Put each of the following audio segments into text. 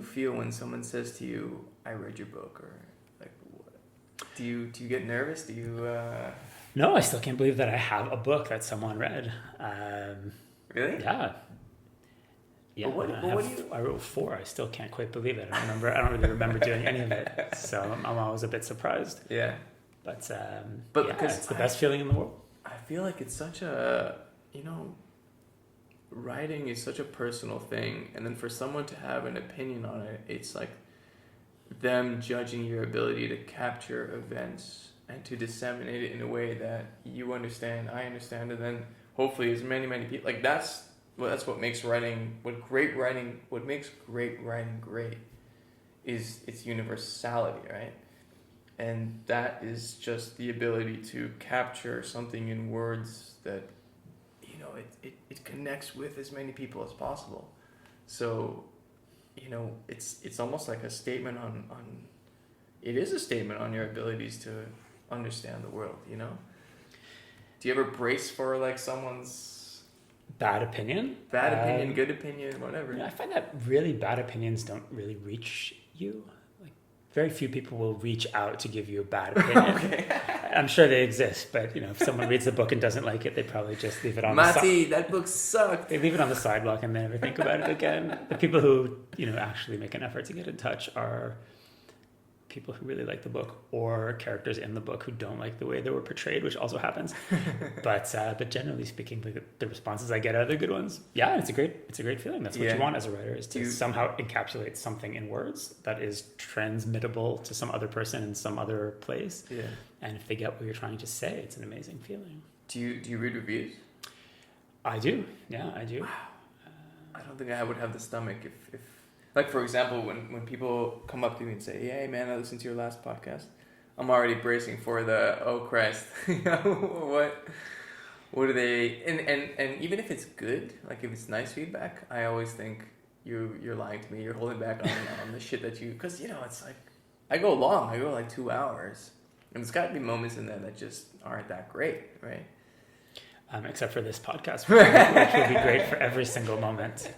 feel when someone says to you, "I read your book," or like, what? Do you get nervous? Do you? No, I still can't believe that I have a book that someone read. Really? Yeah. Yeah, I wrote 4. I still can't quite believe it. I don't really remember doing any of it. So I'm always a bit surprised. Yeah. But because it's the best feeling in the world. I feel like it's such a, writing is such a personal thing. And then for someone to have an opinion on it, it's like them judging your ability to capture events and to disseminate it in a way that you understand, I understand, and then hopefully as many people, like that's what makes writing, what makes great writing great is its universality, right? And that is just the ability to capture something in words that, it connects with as many people as possible. So, it's almost like a statement on it is a statement on your abilities to understand the world, Do you ever brace for like someone's bad opinion, good opinion, whatever? I find that really bad opinions don't really reach you. Like very few people will reach out to give you a bad opinion. Okay. I'm sure they exist, but if someone reads the book and doesn't like it, they probably just leave it on Matti, that book sucked. They leave it on the sidewalk and they never think about it again. The people who, actually make an effort to get in touch are people who really like the book, or characters in the book who don't like the way they were portrayed, which also happens. But generally speaking, the responses I get are the good ones. Yeah, it's a great feeling. That's what you want as a writer, is to somehow encapsulate something in words that is transmittable to some other person in some other place. Yeah. And if they get what you're trying to say, it's an amazing feeling. Do you read reviews? I do. Yeah, I do. Wow. I don't think I would have the stomach if like, for example, when people come up to me and say, "Hey, man, I listened to your last podcast," I'm already bracing for the, "Oh, Christ." What do they... And even if it's good, like if it's nice feedback, I always think you're lying to me. You're holding back on the shit that you... Because, it's like... I go like 2 hours. And there's got to be moments in there that just aren't that great, right? Except for this podcast, which will be great for every single moment.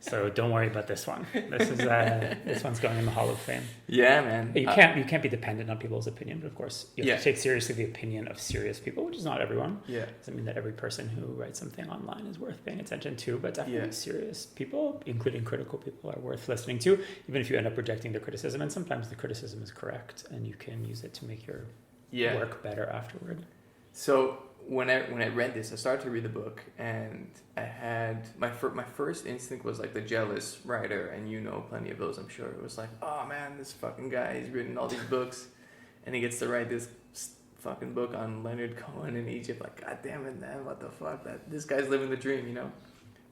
So don't worry about this one. This one's going in the Hall of Fame. Yeah, man. You can't be dependent on people's opinion, but of course you have to take seriously the opinion of serious people, which is not everyone. Yeah. Doesn't mean that every person who writes something online is worth paying attention to, but definitely serious people, including critical people, are worth listening to, even if you end up rejecting their criticism. And sometimes the criticism is correct, and you can use it to make your work better afterward. So when I read this, I started to read the book, and I had my first instinct was like the jealous writer, and plenty of those, I'm sure. It was like, oh man, this fucking guy, he's written all these books, and he gets to write this fucking book on Leonard Cohen in Egypt. Like, god damn it, man, what the fuck? This guy's living the dream,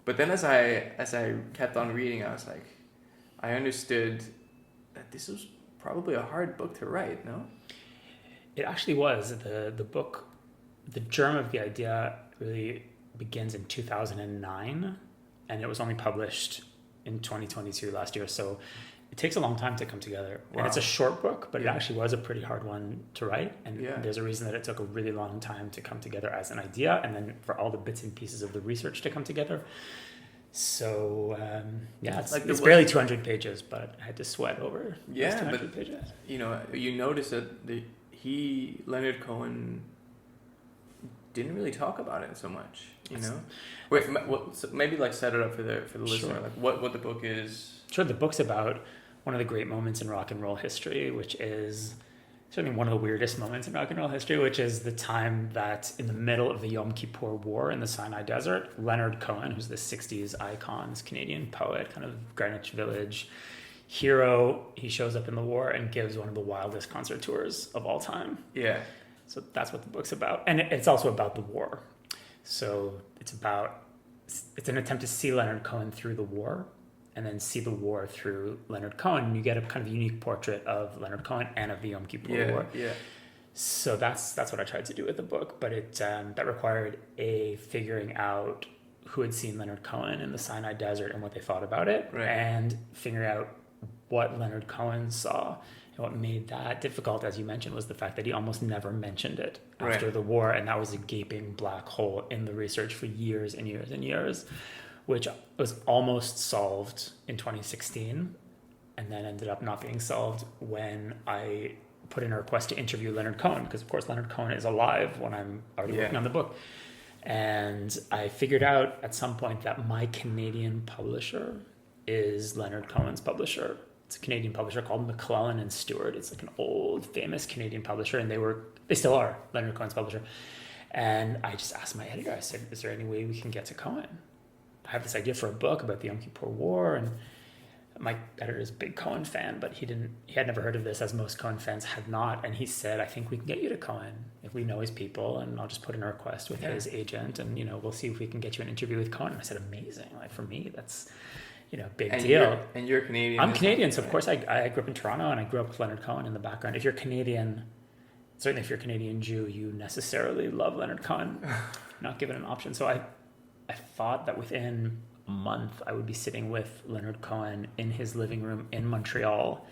But then as I kept on reading, I was like, I understood that this was probably a hard book to write. No, it actually was. The book. The germ of the idea really begins in 2009, and it was only published in 2022 last year. So it takes a long time to come together. Wow. And it's a short book, but it actually was a pretty hard one to write. And there's a reason that it took a really long time to come together as an idea, and then for all the bits and pieces of the research to come together. So it's barely 200 pages, but I had to sweat over those 200 pages. You notice that Leonard Cohen didn't really talk about it so much, Wait, so maybe set it up for the listener, sure. Like what the book is. Sure, the book's about one of the great moments in rock and roll history, which is certainly one of the weirdest moments in rock and roll history, which is the time that in the middle of the Yom Kippur War in the Sinai Desert, Leonard Cohen, who's the 60s icon, this Canadian poet, kind of Greenwich Village hero, he shows up in the war and gives one of the wildest concert tours of all time. Yeah. So that's what the book's about. And it's also about the war. So it's an attempt to see Leonard Cohen through the war, and then see the war through Leonard Cohen. And you get a kind of unique portrait of Leonard Cohen and of the Yom Kippur War. Yeah. So that's what I tried to do with the book. But it that required figuring out who had seen Leonard Cohen in the Sinai Desert and what they thought about it, right. And figuring out what Leonard Cohen saw. What made that difficult, as you mentioned, was the fact that he almost never mentioned it after the war, and that was a gaping black hole in the research for years and years and years, which was almost solved in 2016. and then ended up not being solved when I put in a request to interview Leonard Cohen, because of course Leonard Cohen is alive when I'm already working on the book. And I figured out at some point that my Canadian publisher is Leonard Cohen's publisher. It's a Canadian publisher called McClellan and Stewart. It's like an old famous Canadian publisher, and they still are Leonard Cohen's publisher. And I just asked my editor, I said, is there any way we can get to Cohen? I have this idea for a book about the Yom Kippur War, and my editor is a big Cohen fan, but he had never heard of this, as most Cohen fans had not. And he said, I think we can get you to Cohen if we know his people, and I'll just put in a request with his agent, and, we'll see if we can get you an interview with Cohen. And I said, amazing. Like, for me, that's, big deal. And you're Canadian. I'm Canadian. So of course I grew up in Toronto, and I grew up with Leonard Cohen in the background. If you're Canadian, certainly if you're a Canadian Jew, you necessarily love Leonard Cohen, not given an option. So I thought that within month I would be sitting with Leonard Cohen in his living room in Montreal,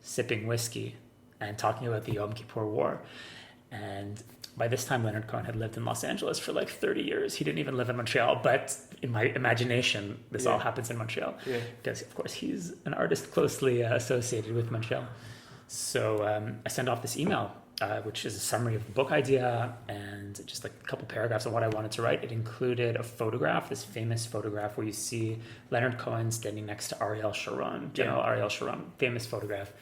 sipping whiskey and talking about the Yom Kippur War. And by this time Leonard Cohen had lived in Los Angeles for like 30 years. He didn't even live in Montreal, but in my imagination this all happens in Montreal, because of course he's an artist closely associated with Montreal. So I send off this email, which is a summary of the book idea and just like a couple paragraphs of what I wanted to write. It included a photograph, this famous photograph where you see Leonard Cohen standing next to Ariel Sharon, General Ariel Sharon, famous photograph,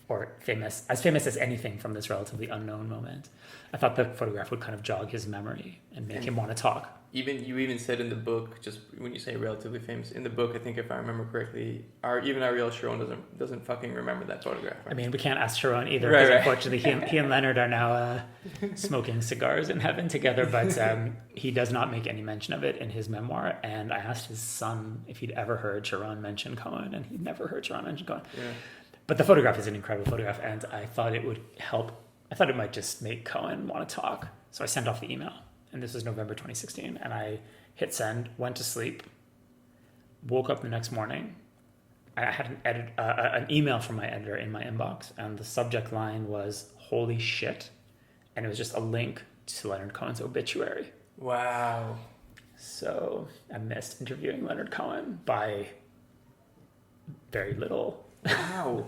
or as famous as anything from this relatively unknown moment. I thought the photograph would kind of jog his memory and make him want to talk. You even said in the book, just when you say relatively famous, in the book, I think if I remember correctly, even Ariel Sharon doesn't fucking remember that photograph. Right? I mean, we can't ask Sharon either, because unfortunately he and Leonard are now smoking cigars in heaven together, but he does not make any mention of it in his memoir. And I asked his son if he'd ever heard Sharon mention Cohen, and he'd never heard Sharon mention Cohen. Yeah. But the photograph is an incredible photograph, and I thought it would help. I thought it might just make Cohen want to talk. So I sent off the email. And this was November 2016, and I hit send, went to sleep, woke up the next morning. I had an email from my editor in my inbox, and the subject line was "Holy shit," and it was just a link to Leonard Cohen's obituary. Wow. So I missed interviewing Leonard Cohen by very little. Wow.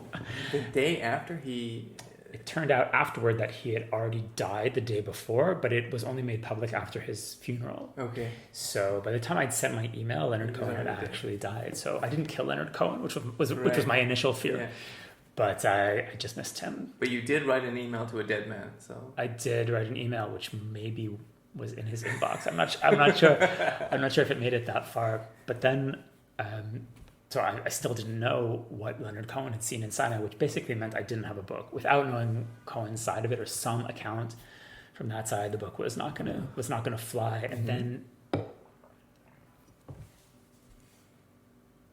The day after he... It turned out afterward that he had already died the day before, but it was only made public after his funeral. Okay. So by the time I'd sent my email, Leonard Cohen had actually died. So I didn't kill Leonard Cohen, which was my initial fear. Yeah. But I just missed him. But you did write an email to a dead man, so... I did write an email, which maybe was in his inbox. I'm not sure. I'm not sure if it made it that far. But then... So I still didn't know what Leonard Cohen had seen inside me, which basically meant I didn't have a book. Without knowing Cohen's side of it or some account from that side, the book was not gonna fly. And then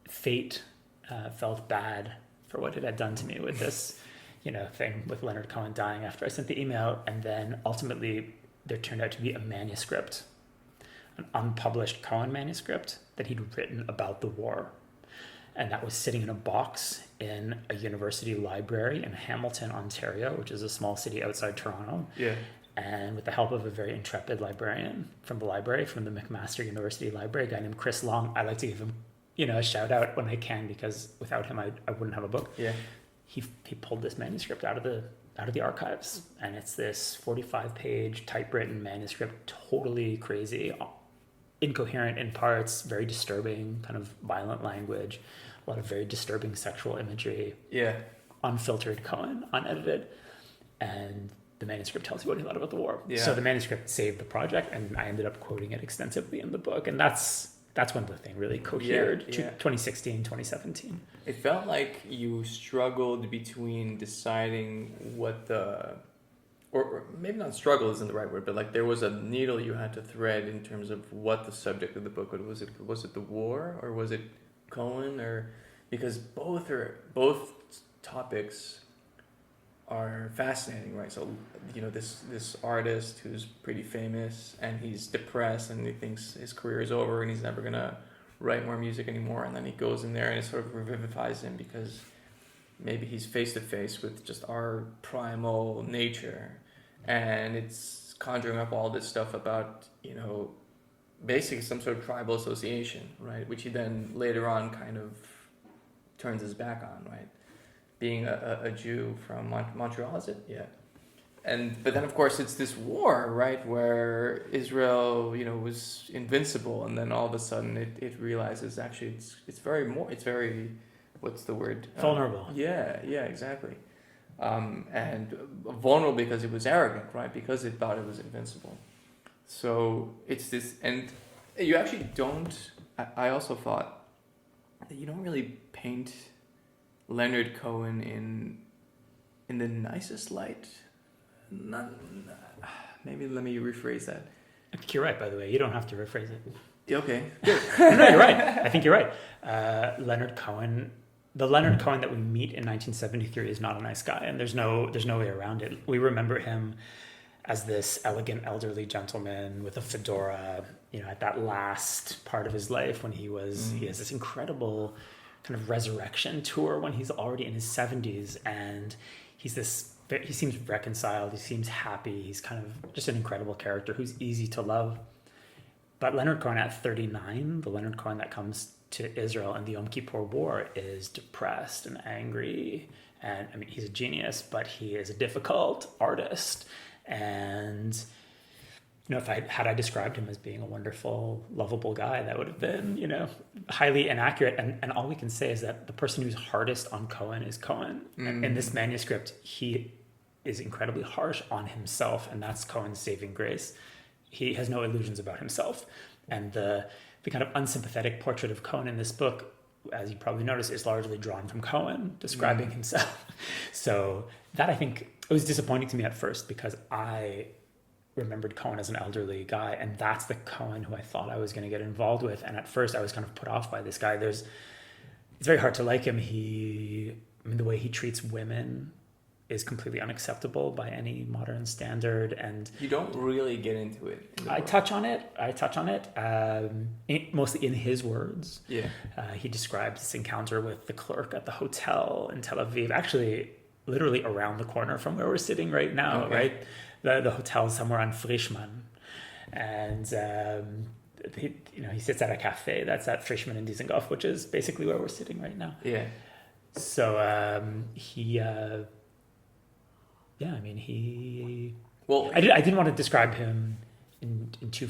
fate felt bad for what it had done to me with this, thing with Leonard Cohen dying after I sent the email. And then ultimately there turned out to be a manuscript, an unpublished Cohen manuscript that he'd written about the war. And that was sitting in a box in a university library in Hamilton, Ontario, which is a small city outside Toronto. Yeah. And with the help of a very intrepid librarian from the library, from the McMaster University Library, a guy named Chris Long. I like to give him, a shout out when I can, because without him, I wouldn't have a book. Yeah. He pulled this manuscript out of the archives, and it's this 45-page typewritten manuscript, totally crazy, incoherent in parts, very disturbing, kind of violent language, a lot of very disturbing sexual imagery. Yeah. Unfiltered Cohen, unedited. And the manuscript tells you what he thought about the war. Yeah. So the manuscript saved the project, and I ended up quoting it extensively in the book. And that's when the thing really cohered, 2016, 2017. It felt like you struggled between deciding what or maybe not struggle isn't the right word, but like there was a needle you had to thread in terms of what the subject of the book was. Was it the war, or was it Cohen, or because both topics are fascinating, right? So this artist who's pretty famous, and he's depressed, and he thinks his career is over and he's never gonna write more music anymore, and then he goes in there and it sort of revivifies him because maybe he's face to face with just our primal nature. And it's conjuring up all this stuff about, basically some sort of tribal association, right? Which he then later on kind of turns his back on, right? being a Jew from Montreal, is it? Yeah. But then of course it's this war, right, where Israel, was invincible, and then all of a sudden it realizes actually it's very, what's the word? Vulnerable. Yeah, exactly. And vulnerable because it was arrogant, right? Because it thought it was invincible. So it's this, and you actually don't. I also thought that you don't really paint Leonard Cohen in the nicest light. Maybe let me rephrase that. I think you're right, by the way. You don't have to rephrase it. Okay, good. No, you're right. I think you're right. Leonard Cohen, the Leonard Cohen that we meet in 1973 is not a nice guy, and there's no way around it. We remember him as this elegant elderly gentleman with a fedora, at that last part of his life when he has this incredible kind of resurrection tour when he's already in his 70s, and he seems reconciled, he seems happy, he's kind of just an incredible character who's easy to love. But Leonard Cohen at 39, the Leonard Cohen that comes to Israel in the Yom Kippur War, is depressed and angry, and I mean he's a genius, but he is a difficult artist. And if I described him as being a wonderful, lovable guy, that would have been, highly inaccurate. And all we can say is that the person who's hardest on Cohen is Cohen. Mm. In this manuscript, he is incredibly harsh on himself, and that's Cohen's saving grace. He has no illusions about himself. And the kind of unsympathetic portrait of Cohen in this book, as you probably noticed, is largely drawn from Cohen, describing himself. So that, I think, it was disappointing to me at first because I remembered Cohen as an elderly guy, and that's the Cohen who I thought I was going to get involved with. And at first I was kind of put off by this guy. It's very hard to like him. The way he treats women is completely unacceptable by any modern standard. And you don't really get into it. I touch on it, mostly in his words. Yeah. He describes this encounter with the clerk at the hotel in Tel Aviv, actually literally around the corner from where we're sitting right now, okay. Right? The hotel somewhere on Friedman, and he sits at a cafe that's at Friedman in Dizengoff, which is basically where we're sitting right now. Yeah. So I didn't want to describe him in too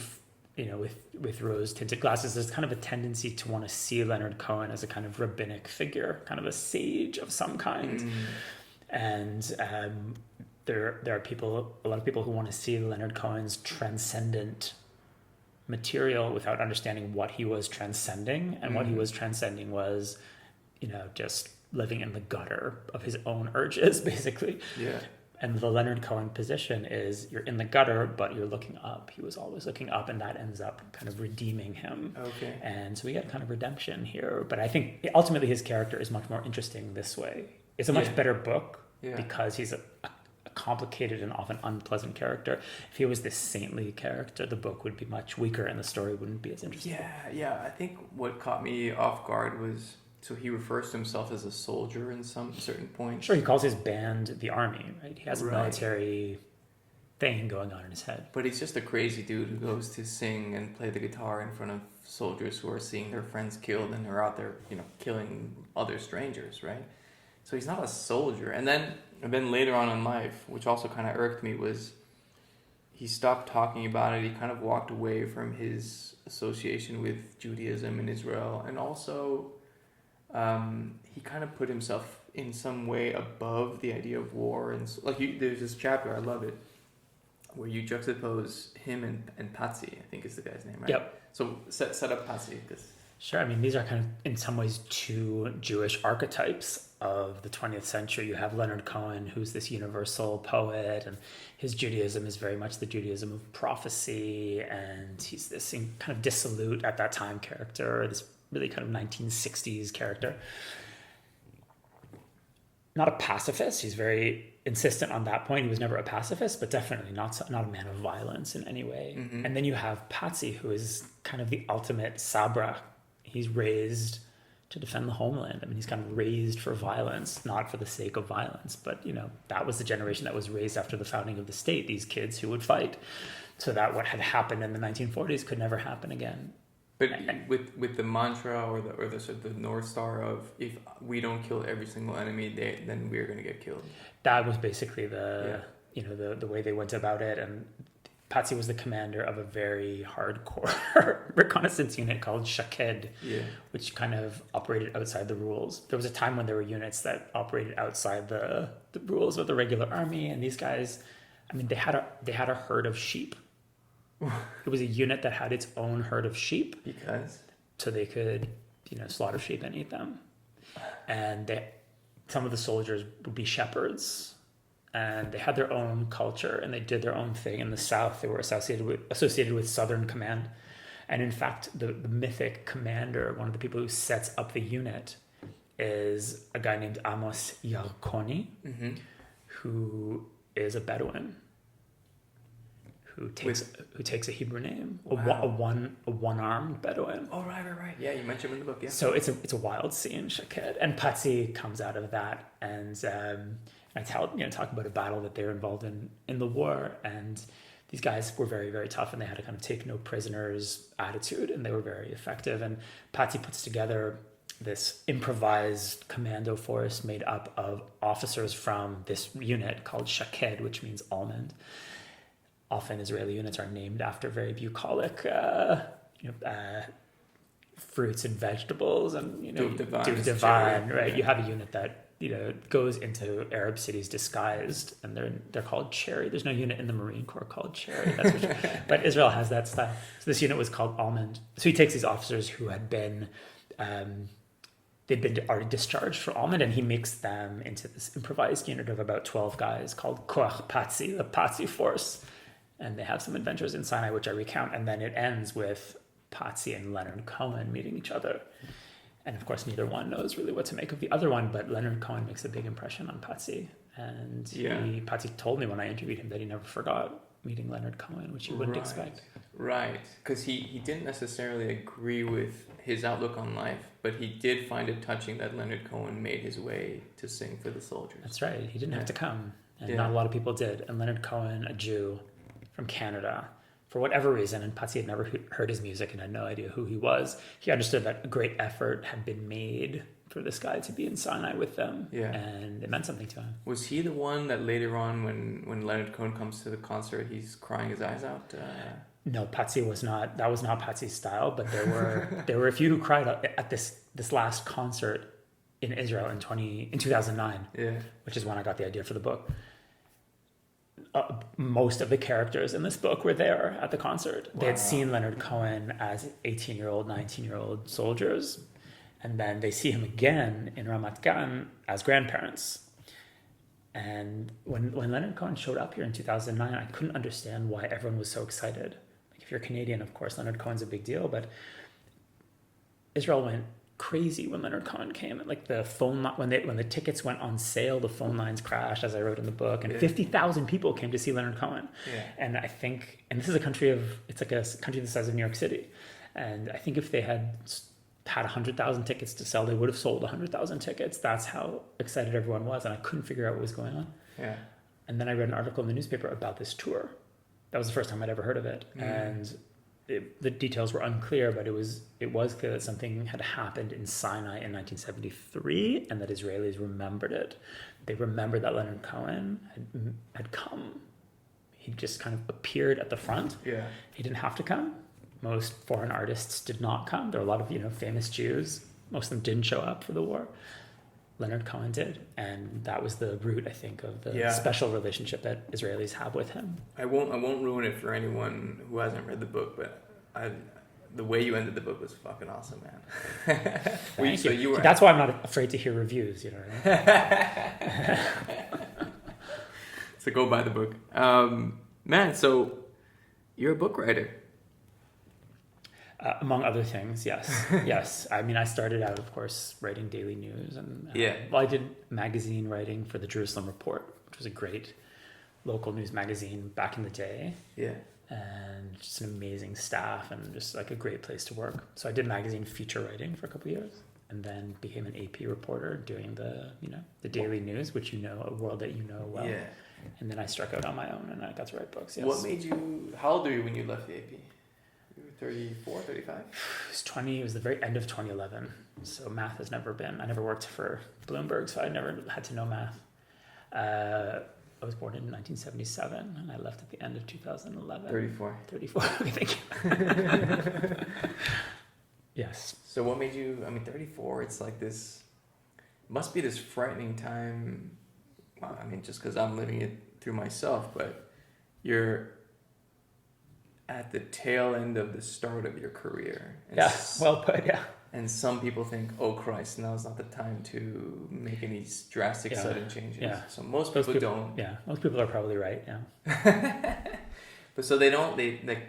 with rose tinted glasses. There's kind of a tendency to want to see Leonard Cohen as a kind of rabbinic figure, kind of a sage of some kind. Mm. And there are a lot of people who want to see Leonard Cohen's transcendent material without understanding what he was transcending. And what he was transcending was, just living in the gutter of his own urges, basically. Yeah. And the Leonard Cohen position is you're in the gutter, but you're looking up. He was always looking up, and that ends up kind of redeeming him. Okay. And so we get kind of redemption here. But I think ultimately his character is much more interesting this way. It's a much better book because he's a complicated and often unpleasant character. If he was this saintly character, the book would be much weaker and the story wouldn't be as interesting. Yeah. I think what caught me off guard was, so he refers to himself as a soldier in some certain points. Sure, he calls his band the army, right? He has a military thing going on in his head. But he's just a crazy dude who goes to sing and play the guitar in front of soldiers who are seeing their friends killed, and they're out there, killing other strangers, right? So he's not a soldier. And then later on in life, which also kind of irked me, was he stopped talking about it. He kind of walked away from his association with Judaism in Israel, and also he kind of put himself in some way above the idea of war. And there's this chapter, I love it, where you juxtapose him and Patsy, I think is the guy's name, right? Yep. So set up Patsy. Sure. I mean, these are kind of, in some ways, two Jewish archetypes of the 20th century. You have Leonard Cohen, who's this universal poet, and his Judaism is very much the Judaism of prophecy, and he's this kind of dissolute at that time character, this really kind of 1960s character. Not a pacifist. He's very insistent on that point. He was never a pacifist, but definitely not a man of violence in any way. Mm-hmm. And then you have Patsy, who is kind of the ultimate sabra. He's raised to defend the homeland. I mean, he's kind of raised for violence, not for the sake of violence. But, that was the generation that was raised after the founding of the state, these kids who would fight, so that what had happened in the 1940s could never happen again. But with the mantra or the sort of the North Star of, if we don't kill every single enemy, then we're going to get killed. That was basically the way they went about it. And Patsy was the commander of a very hardcore reconnaissance unit called Shaked, which kind of operated outside the rules. There was a time when there were units that operated outside the rules of the regular army, and these guys, I mean, they had a herd of sheep. It was a unit that had its own herd of sheep because so they could, slaughter sheep and eat them. And some of the soldiers would be shepherds, and they had their own culture and they did their own thing. In the South, they were associated with Southern Command. And in fact, the mythic commander, one of the people who sets up the unit, is a guy named Amos Yarkoni, who is a Bedouin. Who takes a Hebrew name, wow. a one-armed Bedouin. Oh, right. Yeah, you mentioned him in the book. Yeah. So it's a wild scene, Shaked, and Patsy comes out of that, and I talk about a battle that they were involved in the war, and these guys were very, very tough, and they had a kind of take no prisoners attitude, and they were very effective. And Patsy puts together this improvised commando force made up of officers from this unit called Shaked, which means almond. Often Israeli units are named after very bucolic, fruits and vegetables, and divine, right? Yeah. You have a unit that goes into Arab cities disguised, and they're called Cherry. There's no unit in the Marine Corps called Cherry, that's for sure. But Israel has that style. So this unit was called Almond. So he takes these officers who had been, they'd been already discharged for Almond, and he makes them into this improvised unit of about 12 guys called Koach Patsy, the Patsy Force. And they have some adventures in Sinai, which I recount. And then it ends with Patsy and Leonard Cohen meeting each other. And of course, neither one knows really what to make of the other one, but Leonard Cohen makes a big impression on Patsy. And Patsy told me when I interviewed him that he never forgot meeting Leonard Cohen, which you wouldn't expect. Right, because he didn't necessarily agree with his outlook on life, but he did find it touching that Leonard Cohen made his way to sing for the soldiers. That's right. He didn't have to come, and not a lot of people did. And Leonard Cohen, a Jew from Canada, for whatever reason, and Patsy had never heard his music and had no idea who he was, he understood that a great effort had been made for this guy to be in Sinai with them, and it meant something to him. Was he the one that later on, when Leonard Cohen comes to the concert, he's crying his eyes out? No, Patsy was not. That was not Patsy's style, but there were a few who cried at this last concert in Israel in 2009, which is when I got the idea for the book. Most of the characters in this book were there at the concert. Wow. They had seen Leonard Cohen as 18-year-old, 19-year-old soldiers, and then they see him again in Ramat Gan as grandparents. And when Leonard Cohen showed up here in 2009, I couldn't understand why everyone was so excited. Like, if you're Canadian, of course, Leonard Cohen's a big deal, but Israel went crazy when Leonard Cohen came. Like, the phone line, when the tickets went on sale, the phone lines crashed, as I wrote in the book, and 50,000 people came to see Leonard Cohen. And I think, and this is it's like a country the size of New York City, and I think if they had 100,000 tickets to sell, they would have sold 100,000 tickets. That's how excited everyone was, and I couldn't figure out what was going on. And then I read an article in the newspaper about this tour. That was the first time I'd ever heard of it, and the details were unclear, but it was clear that something had happened in Sinai in 1973, and that Israelis remembered it. They remembered that Leonard Cohen had come. He just kind of appeared at the front. He didn't have to come. Most foreign artists did not come. There were a lot of famous Jews. Most of them didn't show up for the war. Leonard Cohen did, and that was the root, I think, of the special relationship that Israelis have with him. I won't ruin it for anyone who hasn't read the book, but the way you ended the book was fucking awesome, man. Thank you. That's why I'm not afraid to hear reviews. You know what I mean? So go buy the book, man. So you're a book writer. Among other things, yes. Yes. I mean, I started out, of course, writing daily news. And I did magazine writing for the Jerusalem Report, which was a great local news magazine back in the day. And just an amazing staff and just like a great place to work. So I did magazine feature writing for a couple of years, and then became an AP reporter doing the daily news, which a world that you know well. And then I struck out on my own and I got to write books. Yes. What made you? How old were you when you left the AP? 34, 35? It was the very end of 2011. So math has never been, I never worked for Bloomberg, so I never had to know math. I was born in 1977 and I left at the end of 2011. 34. 34, thank you. Yes. So what made you, 34, it's like this, must be this frightening time. Well, just because I'm living it through myself, but you're at the tail end of the start of your career. And yeah, well put, yeah. And some people think, oh Christ, now's not the time to make any drastic sudden changes. Yeah. So most people don't. Yeah, most people are probably right, yeah. But so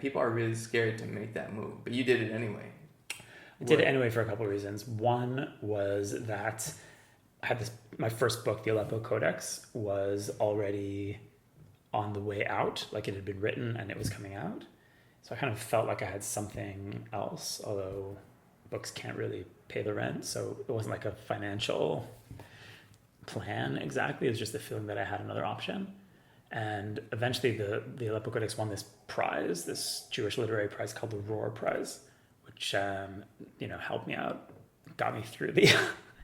people are really scared to make that move, but you did it anyway. I did it anyway for a couple of reasons. One was that I had my first book, the Aleppo Codex, was already on the way out, like it had been written and it was coming out. So I kind of felt like I had something else, although books can't really pay the rent. So it wasn't like a financial plan exactly. It was just the feeling that I had another option. And eventually the Aleppo Codex won this prize, this Jewish literary prize called the Roar Prize, which, helped me out, got me through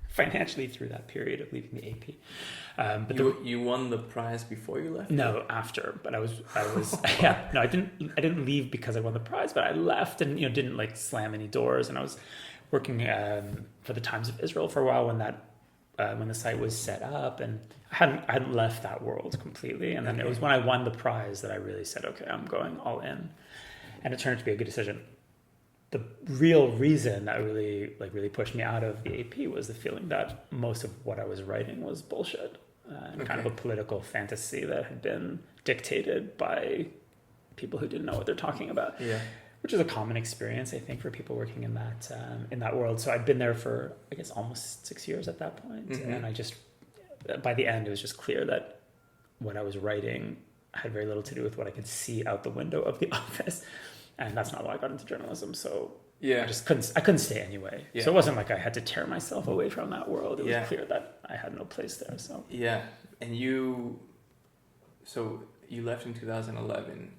financially through that period of leaving the AP. But you won the prize before you left? No, after. But I was yeah. No, I didn't leave because I won the prize, but I left and didn't like slam any doors. And I was working for the Times of Israel for a while when the site was set up, and I hadn't left that world completely. And then it was when I won the prize that I really said, okay, I'm going all in, and it turned out to be a good decision. The real reason that really pushed me out of the AP was the feeling that most of what I was writing was bullshit and kind of a political fantasy that had been dictated by people who didn't know what they're talking about. Yeah, which is a common experience, I think, for people working in that world. So I'd been there for, I guess, almost 6 years at that point, and by the end, it was just clear that what I was writing had very little to do with what I could see out the window of the office. And that's not why I got into journalism. So I just couldn't stay anyway. Yeah. So it wasn't like I had to tear myself away from that world. It was clear that I had no place there. So and you left in 2011,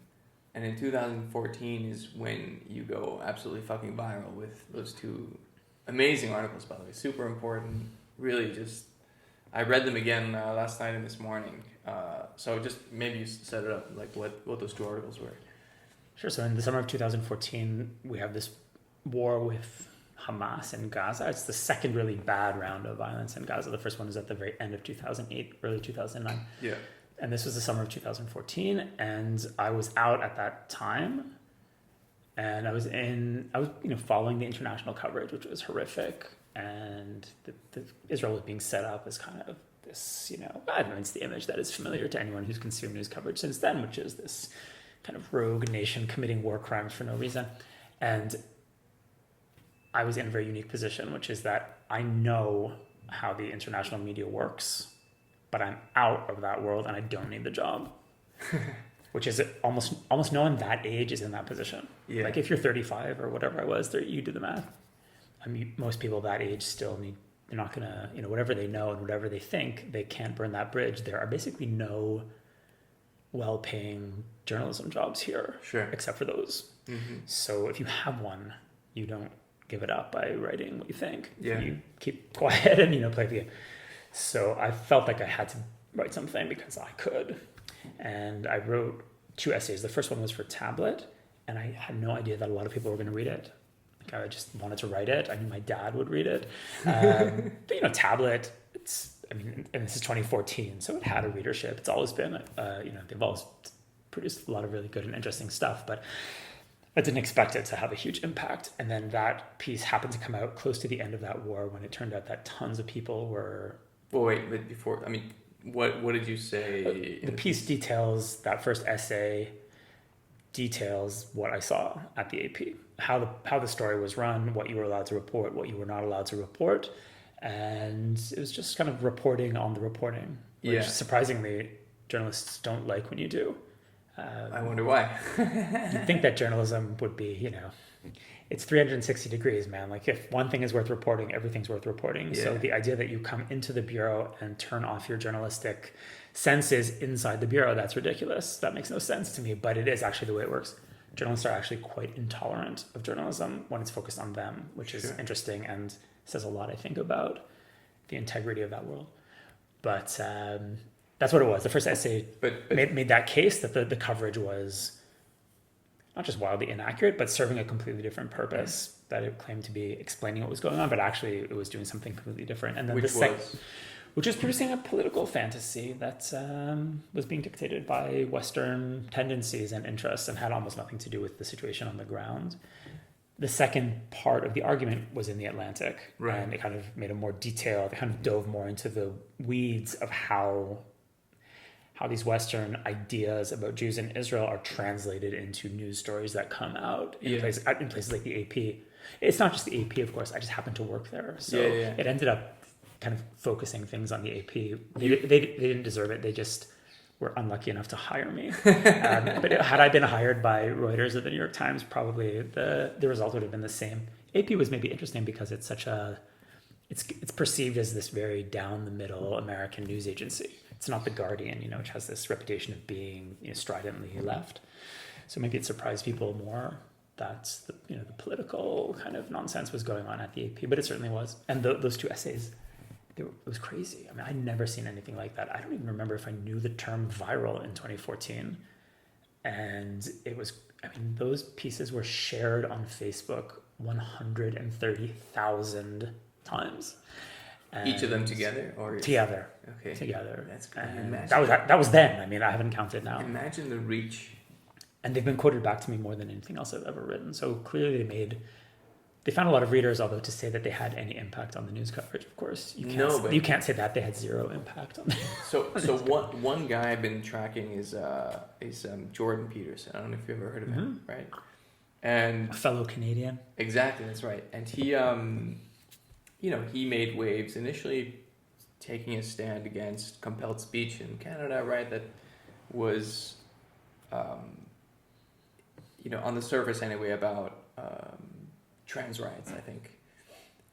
and in 2014 is when you go absolutely fucking viral with those two amazing articles, by the way, super important. Really, just I read them again last night and this morning. So just maybe you set it up, like what those two articles were. Sure. So in the summer of 2014, we have this war with Hamas in Gaza. It's the second really bad round of violence in Gaza. The first one was at the very end of 2008, early 2009. Yeah. And this was the summer of 2014, and I was out at that time, and I was following the international coverage, which was horrific, and the Israel was being set up as kind of this, it's the image that is familiar to anyone who's consumed news coverage since then, which is this kind of rogue nation committing war crimes for no reason. And I was in a very unique position, which is that I know how the international media works, but I'm out of that world and I don't need the job. Which is almost no one that age is in that position. Yeah. Like if you're 35 or whatever I was, you do the math. I mean, most people that age still they're not gonna, whatever they know and whatever they think, they can't burn that bridge. There are basically no well-paying journalism jobs here, except for those. Mm-hmm. So if you have one, you don't give it up by writing what you think. Yeah. You keep quiet and play the game. So I felt like I had to write something because I could, and I wrote 2 essays. The first one was for Tablet, and I had no idea that a lot of people were going to read it. Like I just wanted to write it. I knew my dad would read it. But Tablet, and this is 2014, so it had a readership. It's always been, they've always produced a lot of really good and interesting stuff, but I didn't expect it to have a huge impact. And then that piece happened to come out close to the end of that war, when it turned out that tons of people were... Well, wait, but before, what did you say? The piece details, that first essay details what I saw at the AP, how the story was run, what you were allowed to report, what you were not allowed to report. And it was just kind of reporting on the reporting, which surprisingly journalists don't like when you do. I wonder why. You'd think that journalism would be, it's 360 degrees, man. Like if one thing is worth reporting, everything's worth reporting. Yeah. So the idea that you come into the Bureau and turn off your journalistic senses inside the Bureau, that's ridiculous. That makes no sense to me, but it is actually the way it works. journalists are actually quite intolerant of journalism when it's focused on them, which is interesting and says a lot, I think, about the integrity of that world. But that's what it was. The first essay made that case that the coverage was not just wildly inaccurate, but serving a completely different purpose, that it claimed to be explaining what was going on, but actually it was doing something completely different. And then which was producing a political fantasy that was being dictated by Western tendencies and interests and had almost nothing to do with the situation on the ground. The second part of the argument was in the Atlantic, and it kind of made a more detailed, it kind of dove more into the weeds of how these Western ideas about Jews in Israel are translated into news stories that come out in places like the AP. It's not just the AP, of course. I just happened to work there, so it ended up kind of focusing things on the AP. They didn't deserve it. They just were unlucky enough to hire me. But had I been hired by Reuters or the New York Times, probably the result would have been the same. AP was maybe interesting because it's it's perceived as this very down the middle American news agency. It's not the Guardian, which has this reputation of being stridently left. So maybe it surprised people more that the political kind of nonsense was going on at the AP, but it certainly was. And those two essays, it was crazy. I mean, I'd never seen anything like that. I don't even remember if I knew the term viral in 2014. And it was, those pieces were shared on Facebook 130,000 times. And each of them together, or together? Okay, together. That's great. That was then. I haven't counted now. Imagine the reach. And they've been quoted back to me more than anything else I've ever written. So clearly they found a lot of readers, although to say that they had any impact on the news coverage, of course, you can't say that they had zero impact on. So one guy I've been tracking is Jordan Peterson. I don't know if you've ever heard of him, right? And a fellow Canadian. Exactly, that's right. And he, he made waves initially, taking a stand against compelled speech in Canada, right? That was, on the surface anyway, about trans rights, I think.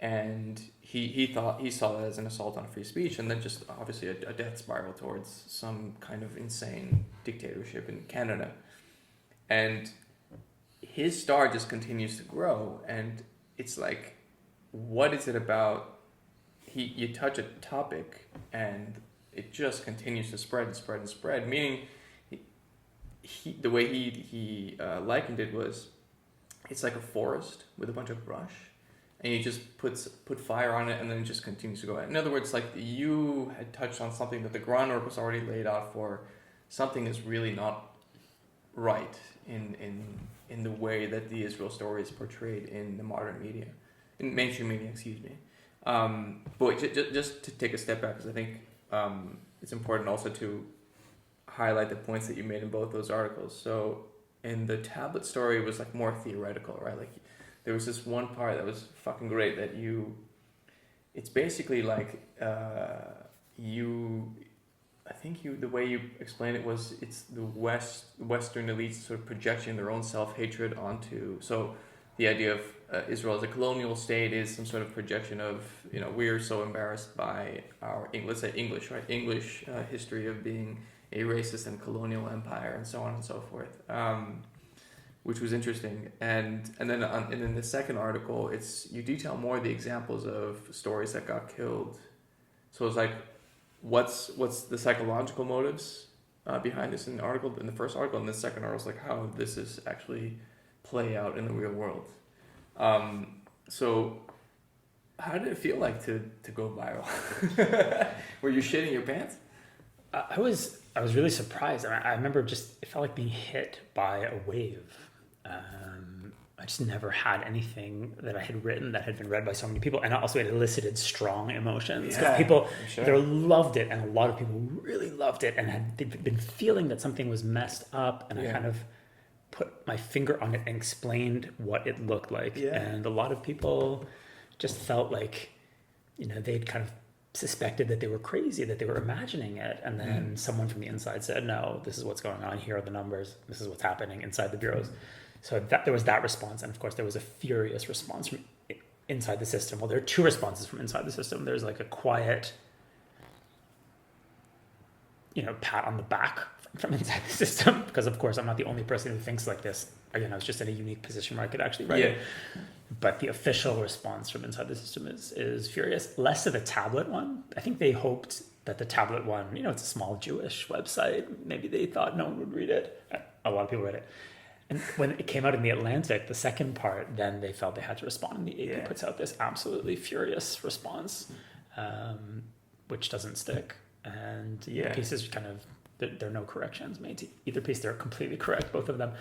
And he saw that as an assault on free speech, and then just obviously a death spiral towards some kind of insane dictatorship in Canada. And his star just continues to grow, and it's like, what is it about? You touch a topic, and it just continues to spread and spread and spread. Meaning, the way he likened it was, it's like a forest with a bunch of brush, and you just put fire on it, and then it just continues to go. In other words, like, you had touched on something that the groundwork was already laid out for. Something is really not right in the way that the Israel story is portrayed in the modern media, in mainstream media, excuse me. But just to take a step back, because I think it's important also to highlight the points that you made in both those articles. So in the tablet story, it was like more theoretical, right? Like, there was this one part that was fucking great that it's basically like the way you explained it was, it's the Western elites sort of projecting their own self-hatred onto, so the idea of Israel as a colonial state is some sort of projection of, we're so embarrassed by our, let's say English, right? English history of being a racist and colonial empire, and so on and so forth, which was interesting. And then in the second article, you detail more of the examples of stories that got killed. So it's like, what's the psychological motives behind this in the first article, and the second article is like how this is actually play out in the real world. So how did it feel like to go viral? Were you shitting your pants? I was really surprised. I remember it felt like being hit by a wave. I just never had anything that I had written that had been read by so many people, and also it elicited strong emotions. Yeah, people either loved it, and a lot of people really loved it, and had been feeling that something was messed up, and I kind of put my finger on it and explained what it looked like. Yeah. And a lot of people just felt like, they'd kind of suspected that they were crazy, that they were imagining it, and then someone from the inside said, no, this is what's going on, here are the numbers, this is what's happening inside the bureaus. So there was that response, and of course there was a furious response from inside the system. Well, there are two responses from inside the system. There's like a quiet, pat on the back from inside the system, because of course I'm not the only person who thinks like this. Again, I was just in a unique position where I could actually write it. But the official response from inside the system is furious. Less of the tablet one. I think they hoped that the tablet one, it's a small Jewish website. Maybe they thought no one would read it. A lot of people read it. And when it came out in the Atlantic, the second part, then they felt they had to respond. And the AP puts out this absolutely furious response, which doesn't stick. And the pieces kind of, there are no corrections made to either piece. They're completely correct, both of them.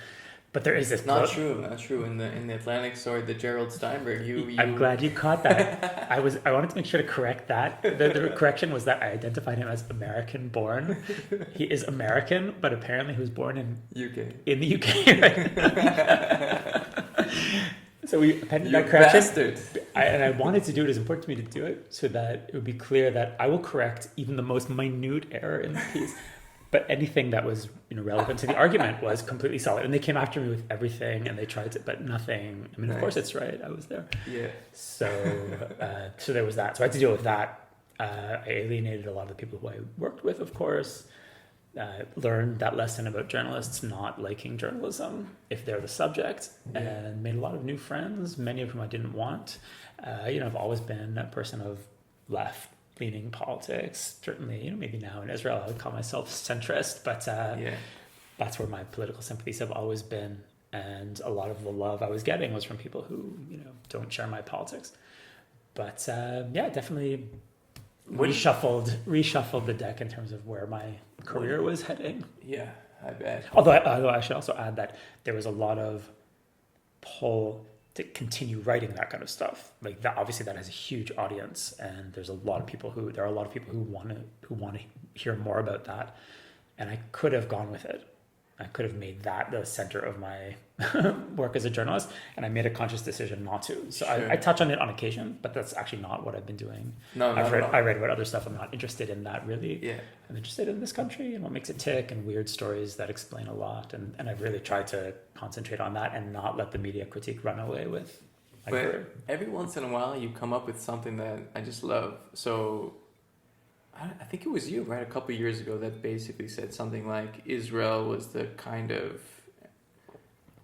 But there is this. Not true. In the Atlantic story, the Gerald Steinberg. I'm glad you caught that. I wanted to make sure to correct that. The correction was that I identified him as American born. He is American, but apparently he was born in the UK. Right? So we appended that correction. Bastard. And I wanted to do it. It's important to me to do it so that it would be clear that I will correct even the most minute error in the piece. But anything that was relevant to the argument was completely solid. And they came after me with everything, and they tried to, but nothing. I mean, of course it's right. I was there. Yeah. So there was that. So I had to deal with that. I alienated a lot of the people who I worked with, of course. Learned that lesson about journalists not liking journalism if they're the subject, and made a lot of new friends, many of whom I didn't want. I've always been a person of left-leaning politics. Certainly, maybe now in Israel I would call myself centrist, but that's where my political sympathies have always been. And a lot of the love I was getting was from people who, don't share my politics. But definitely reshuffled the deck in terms of where my career was heading. Yeah, I bet. Although I should also add that there was a lot of pull to continue writing that kind of stuff. Like that, obviously that has a huge audience, and there are a lot of people who want to hear more about that. And I could have gone with it. I could have made that the center of my work as a journalist, and I made a conscious decision not to. So I touch on it on occasion, but that's actually not what I've been doing. I read about other stuff. I'm not interested in that really. Yeah. I'm interested in this country and what makes it tick, and weird stories that explain a lot. And I've really tried to concentrate on that and not let the media critique run away with my career. Every once in a while you come up with something that I just love. So I think it was you, right, a couple of years ago that basically said something like Israel was the kind of,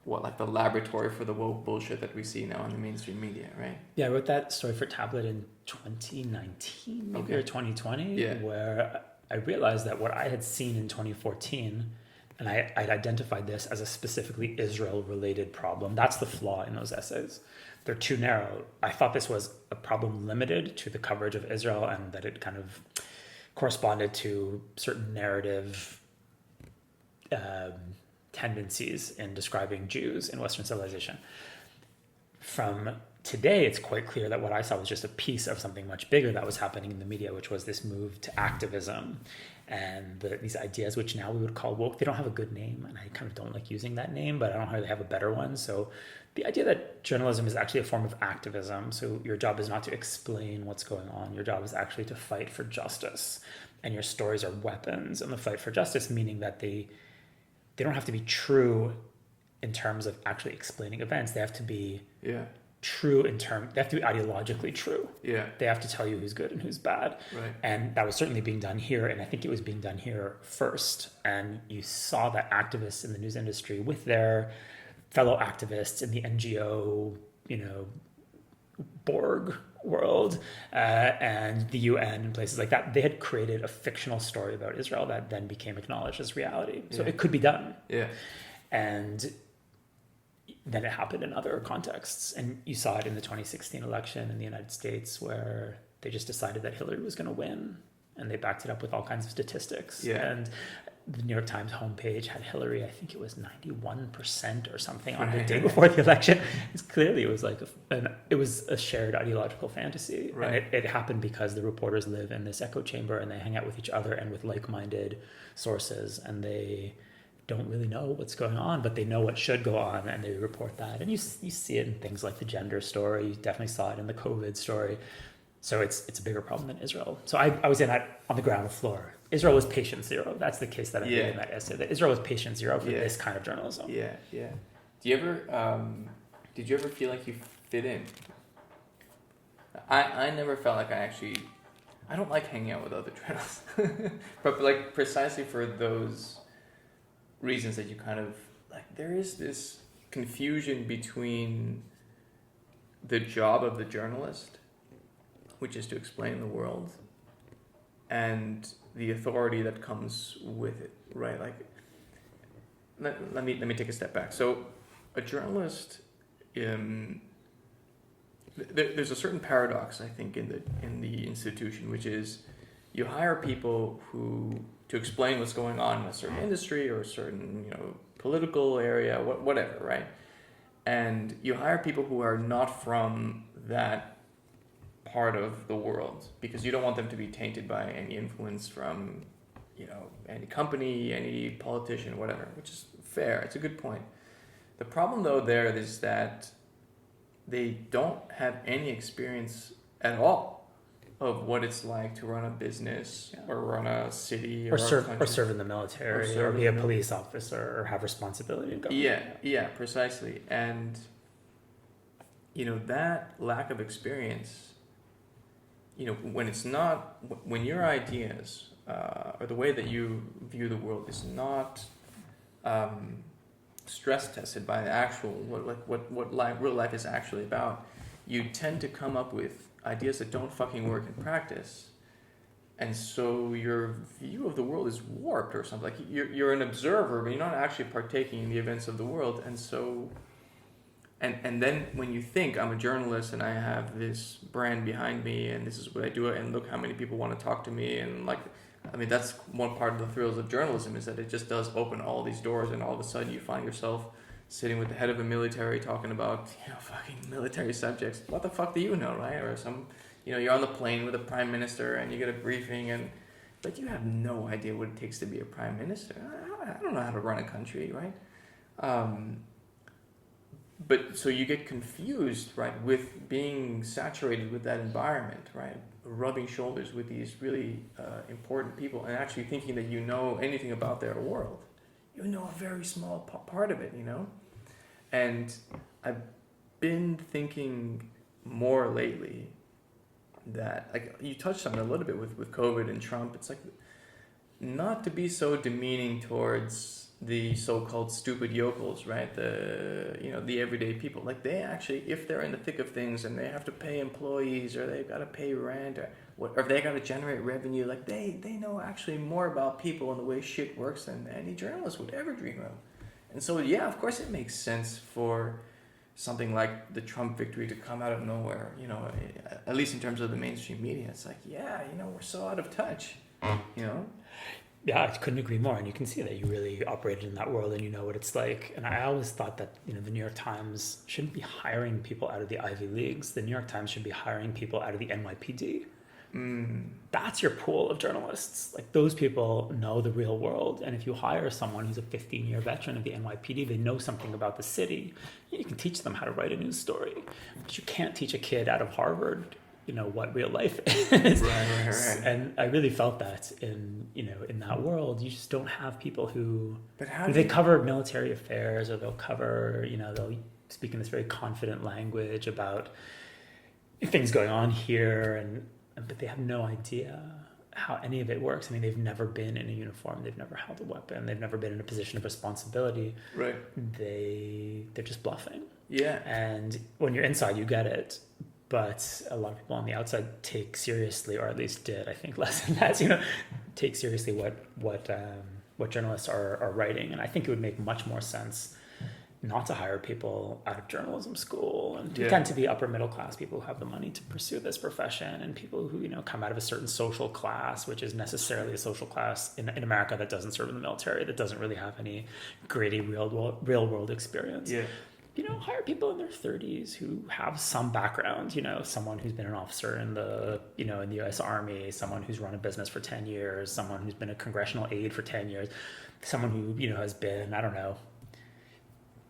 the laboratory for the woke bullshit that we see now in the mainstream media, right? Yeah, I wrote that story for Tablet in 2019, maybe, or 2020, where I realized that what I had seen in 2014, and I'd identified this as a specifically Israel-related problem. That's the flaw in those essays. They're too narrow. I thought this was a problem limited to the coverage of Israel, and that it kind of corresponded to certain narrative tendencies in describing Jews in Western civilization. From today, it's quite clear that what I saw was just a piece of something much bigger that was happening in the media, which was this move to activism and these ideas, which now we would call woke. They don't have a good name, and I kind of don't like using that name, but I don't really have a better one. So the idea that journalism is actually a form of activism. So your job is not to explain what's going on. Your job is actually to fight for justice. And your stories are weapons in the fight for justice, meaning that they don't have to be true in terms of actually explaining events. They have to be true they have to be ideologically true. Yeah. They have to tell you who's good and who's bad. Right. And that was certainly being done here, and I think it was being done here first. And you saw that activists in the news industry with their fellow activists in the NGO, Borg world, and the UN and places like that, they had created a fictional story about Israel that then became acknowledged as reality. So it could be done. Yeah. And then it happened in other contexts. And you saw it in the 2016 election in the United States, where they just decided that Hillary was going to win, and they backed it up with all kinds of statistics. Yeah. And the New York Times homepage had Hillary, I think it was 91% or something on the day before the election. It was like it was a shared ideological fantasy. Right. And it happened because the reporters live in this echo chamber, and they hang out with each other and with like-minded sources, and they don't really know what's going on, but they know what should go on, and they report that. And you see it in things like the gender story. You definitely saw it in the COVID story. So it's a bigger problem than Israel. So I was in that on the ground floor. Israel was patient zero. That's the case that I made in that essay. That Israel was patient zero for this kind of journalism. Yeah, yeah. Did you ever feel like you fit in? I never felt like I don't like hanging out with other journalists, but like precisely for those reasons that you kind of like, there is this confusion between the job of the journalist, which is to explain the world, and the authority that comes with it, right? Like, let me take a step back. So, a journalist, there's a certain paradox, I think, in the institution, which is you hire people to explain what's going on in a certain industry or a certain political area, whatever, right? And you hire people who are not from that part of the world because you don't want them to be tainted by any influence from any company, any politician, whatever, which is fair. It's a good point. The problem though there is that they don't have any experience at all of what it's like to run a business or run a city or serve in the military or be a police officer or have responsibility in government. Yeah, precisely. And that lack of experience, when your ideas or the way that you view the world is not stress tested by the actual what real life is actually about, you tend to come up with ideas that don't fucking work in practice, and so your view of the world is warped or something. Like you're an observer, but you're not actually partaking in the events of the world, and so. And then when you think I'm a journalist and I have this brand behind me and this is what I do and look how many people want to talk to me and that's one part of the thrills of journalism is that it just does open all these doors and all of a sudden you find yourself sitting with the head of a military talking about fucking military subjects. What the fuck do you know, right? Or you're on the plane with a prime minister and you get a briefing but you have no idea what it takes to be a prime minister. I don't know how to run a country, right? But so you get confused, right, with being saturated with that environment, right, rubbing shoulders with these really important people and actually thinking that you know anything about their world. You know a very small part of it, And I've been thinking more lately that, like, you touched on it a little bit with COVID and Trump. It's like not to be so demeaning towards the so-called stupid yokels, right? The everyday people. Like they actually, if they're in the thick of things and they have to pay employees or they've got to pay rent or if they got to generate revenue, like they know actually more about people and the way shit works than any journalist would ever dream of. And so, yeah, of course it makes sense for something like the Trump victory to come out of nowhere, at least in terms of the mainstream media. It's like, we're so out of touch, Yeah, I couldn't agree more. And you can see that you really operated in that world and you know what it's like. And I always thought that, the New York Times shouldn't be hiring people out of the Ivy Leagues. The New York Times should be hiring people out of the NYPD. That's your pool of journalists. Like those people know the real world. And if you hire someone who's a 15-year veteran of the NYPD, they know something about the city. You can teach them how to write a news story. But you can't teach a kid out of Harvard what real life is. Right. And I really felt that in that world, you just don't have people who cover military affairs or they'll cover, they'll speak in this very confident language about things going on here but they have no idea how any of it works. I mean, they've never been in a uniform. They've never held a weapon. They've never been in a position of responsibility. Right. They're just bluffing. Yeah. And when you're inside, you get it. But a lot of people on the outside take seriously, or at least did, I think, less than that, take seriously what journalists are writing. And I think it would make much more sense not to hire people out of journalism school and who tend to be upper middle class people who have the money to pursue this profession and people who, come out of a certain social class, which is necessarily a social class in America that doesn't serve in the military, that doesn't really have any gritty real world experience. Yeah. Hire people in their 30s who have some background, someone who's been an officer in the U.S. Army, someone who's run a business for 10 years, someone who's been a congressional aide for 10 years, someone who, has been, I don't know,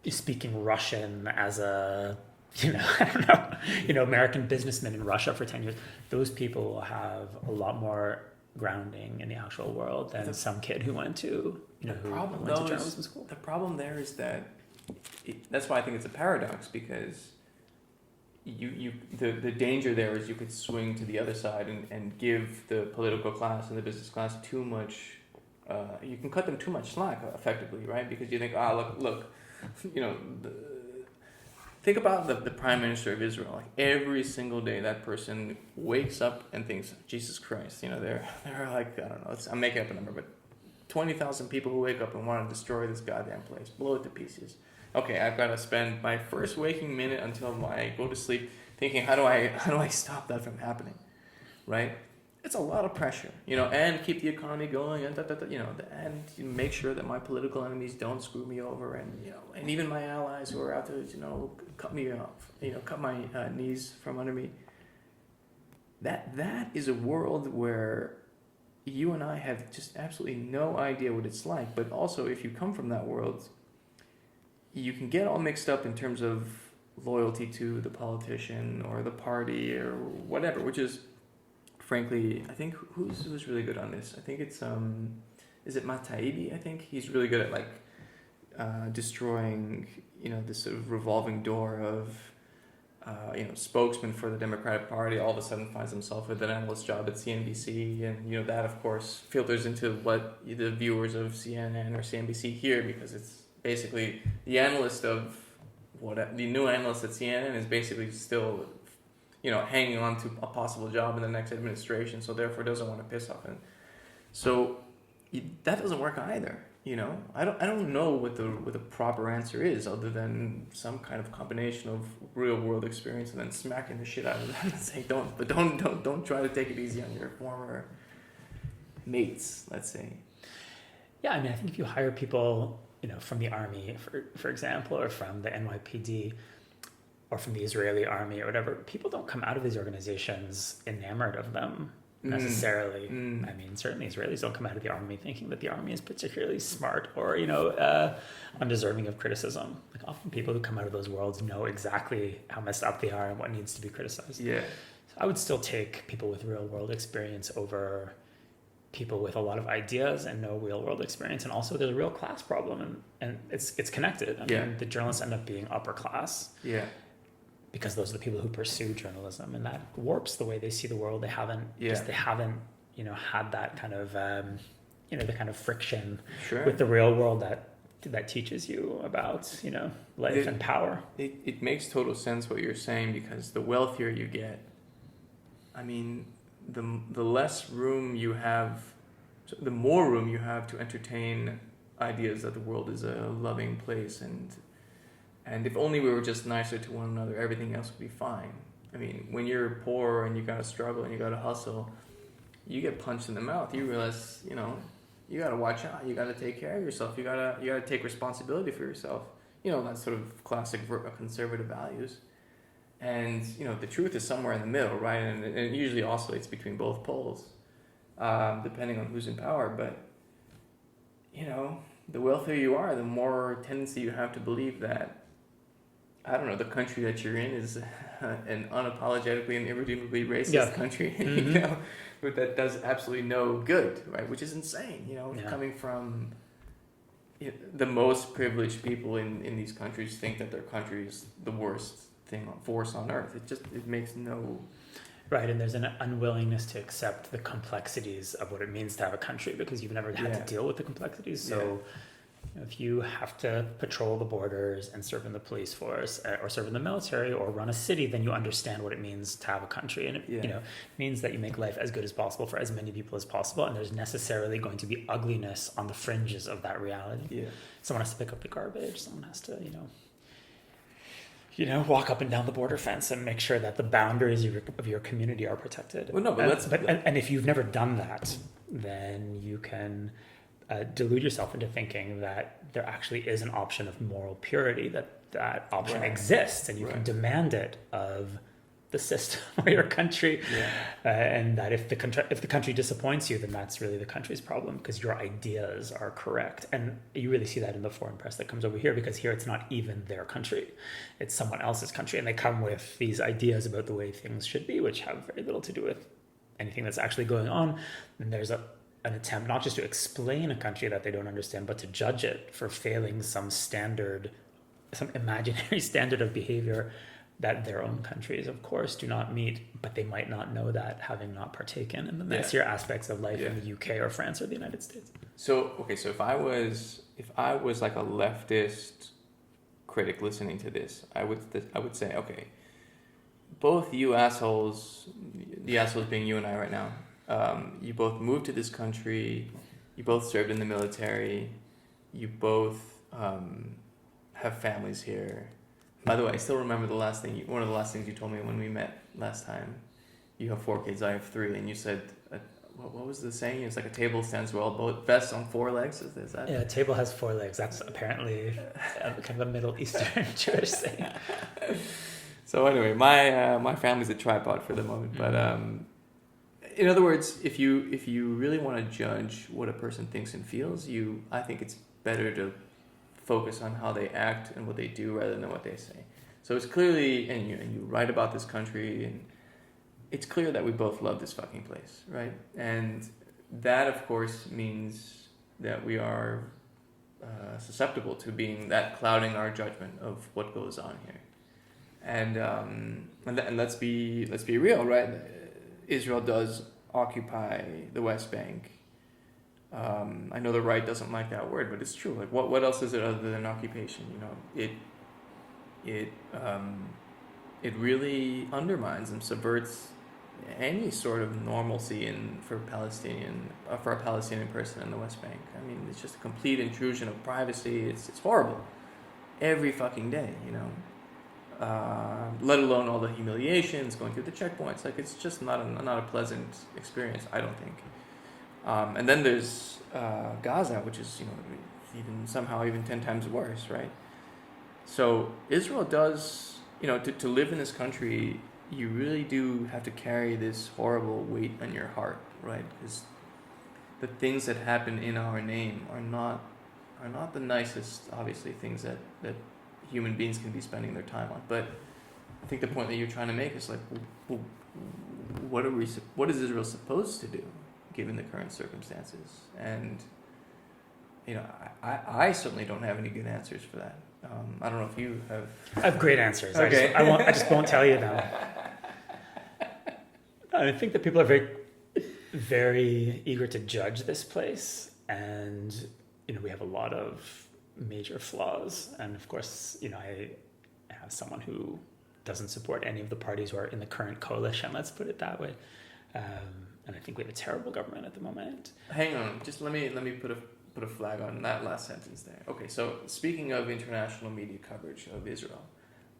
speaking Russian as a, American businessman in Russia for 10 years. Those people will have a lot more grounding in the actual world than some kid who went to, went to journalism school. The problem there is that that's why I think it's a paradox, because the danger there is you could swing to the other side and give the political class and the business class too much you can cut them too much slack effectively, right? Because you think, look, think about the prime minister of Israel. Like every single day, that person wakes up and thinks, Jesus Christ, there are like, I don't know, I'm making up a number, but 20,000 people who wake up and want to destroy this goddamn place, blow it to pieces. Okay, I've got to spend my first waking minute until I go to sleep thinking, how do I stop that from happening, right? It's a lot of pressure, and keep the economy going, and and make sure that my political enemies don't screw me over, and even my allies who are out there, cut me off, cut my knees from under me. That is a world where you and I have just absolutely no idea what it's like. But also, if you come from that world, you can get all mixed up in terms of loyalty to the politician or the party or whatever, which is, frankly, I think who's really good on this? I think it's is it Matti? I think he's really good at destroying this sort of revolving door of spokesman for the Democratic Party. All of a sudden finds himself with an analyst job at CNBC, and that of course filters into what the viewers of CNN or CNBC hear, because it's basically the analyst of the new analyst at CNN is basically still hanging on to a possible job in the next administration, so therefore doesn't want to piss off him. So that doesn't work either. I don't know what the proper answer is, other than some kind of combination of real world experience and then smacking the shit out of them and saying don't try to take it easy on your former mates, let's say. Yeah, I mean, I think if you hire people, from the army, for example, or from the NYPD, or from the Israeli army or whatever, people don't come out of these organizations enamored of them necessarily. I mean, certainly Israelis don't come out of the army thinking that the army is particularly smart or, undeserving of criticism. Like often people who come out of those worlds know exactly how messed up they are and what needs to be criticized. Yeah. So I would still take people with real world experience over people with a lot of ideas and no real world experience. And also there's a real class problem and it's connected. I mean, the journalists end up being upper class. Yeah. Because those are the people who pursue journalism, and that warps the way they see the world. They haven't, had that kind of, the kind of friction with the real world that teaches you about, life and power. It makes total sense what you're saying, because the wealthier you get, I mean, the less room you have, the more room you have to entertain ideas that the world is a loving place, and if only we were just nicer to one another, everything else would be fine. I mean, when you're poor and you gotta struggle and you gotta hustle, you get punched in the mouth. You realize, you gotta watch out. You gotta take care of yourself. You gotta take responsibility for yourself. That sort of classic conservative values. And the truth is somewhere in the middle, right? And it usually oscillates between both poles, depending on who's in power. But the wealthier you are, the more tendency you have to believe that, I don't know, the country that you're in is an unapologetically and irredeemably racist country, but that does absolutely no good, right? Which is insane, coming from the most privileged people in these countries think that their country is the worst force on earth. It makes no... Right, and there's an unwillingness to accept the complexities of what it means to have a country, because you've never had to deal with the complexities. So if you have to patrol the borders and serve in the police force or serve in the military or run a city, then you understand what it means to have a country. And it means that you make life as good as possible for as many people as possible. And there's necessarily going to be ugliness on the fringes of that reality. Yeah. Someone has to pick up the garbage. Someone has to, walk up and down the border fence and make sure that the boundaries of your community are protected. Well, no, but and if you've never done that, then you can delude yourself into thinking that there actually is an option of moral purity, that option exists, and you can demand it of the system or your country, and that if the country disappoints you, then that's really the country's problem, because your ideas are correct. And you really see that in the foreign press that comes over here, because here it's not even their country, it's someone else's country, and they come with these ideas about the way things should be, which have very little to do with anything that's actually going on. And there's an attempt not just to explain a country that they don't understand, but to judge it for failing some imaginary standard of behavior that their own countries, of course, do not meet, but they might not know that, having not partaken in the messier aspects of life in the UK or France or the United States. So if I was like a leftist critic listening to this, I would say, okay, both you assholes, the assholes being you and I right now, you both moved to this country, you both served in the military, you both have families here. By the way, I still remember one of the last things you told me when we met last time. You have 4 kids, I have 3, and you said, what was the saying? It's like a table stands well, both best on 4 legs. Is that? Yeah, a table has 4 legs. That's apparently kind of a Middle Eastern Jewish saying. So anyway, my family's a tripod for the moment, but in other words, if you really want to judge what a person thinks and feels, I think it's better to focus on how they act and what they do rather than what they say. So it's clearly, and you write about this country, and it's clear that we both love this fucking place, right? And that, of course, means that we are susceptible to being that clouding our judgment of what goes on here. And let's be real, right? Israel does occupy the West Bank. I know the right doesn't like that word, but it's true. Like, what else is it other than occupation? It really undermines and subverts any sort of normalcy for a Palestinian person in the West Bank. I mean, it's just a complete intrusion of privacy. It's horrible every fucking day, let alone all the humiliations going through the checkpoints. Like, it's just not a pleasant experience, I don't think. And then there's Gaza, which is even 10 times worse, right? So Israel does, to live in this country, you really do have to carry this horrible weight on your heart, right? Because the things that happen in our name are not the nicest, obviously, things that human beings can be spending their time on. But I think the point that you're trying to make is like, well, what is Israel supposed to do given the current circumstances? And I certainly don't have any good answers for that. I don't know if you have. I have great answers. Okay. I just won't tell you them. I think that people are very, very eager to judge this place, and we have a lot of major flaws. And of course, I have someone who doesn't support any of the parties who are in the current coalition. Let's put it that way. And I think we have a terrible government at the moment. Hang on, just let me put a flag on that last sentence there. Okay, so speaking of international media coverage of Israel,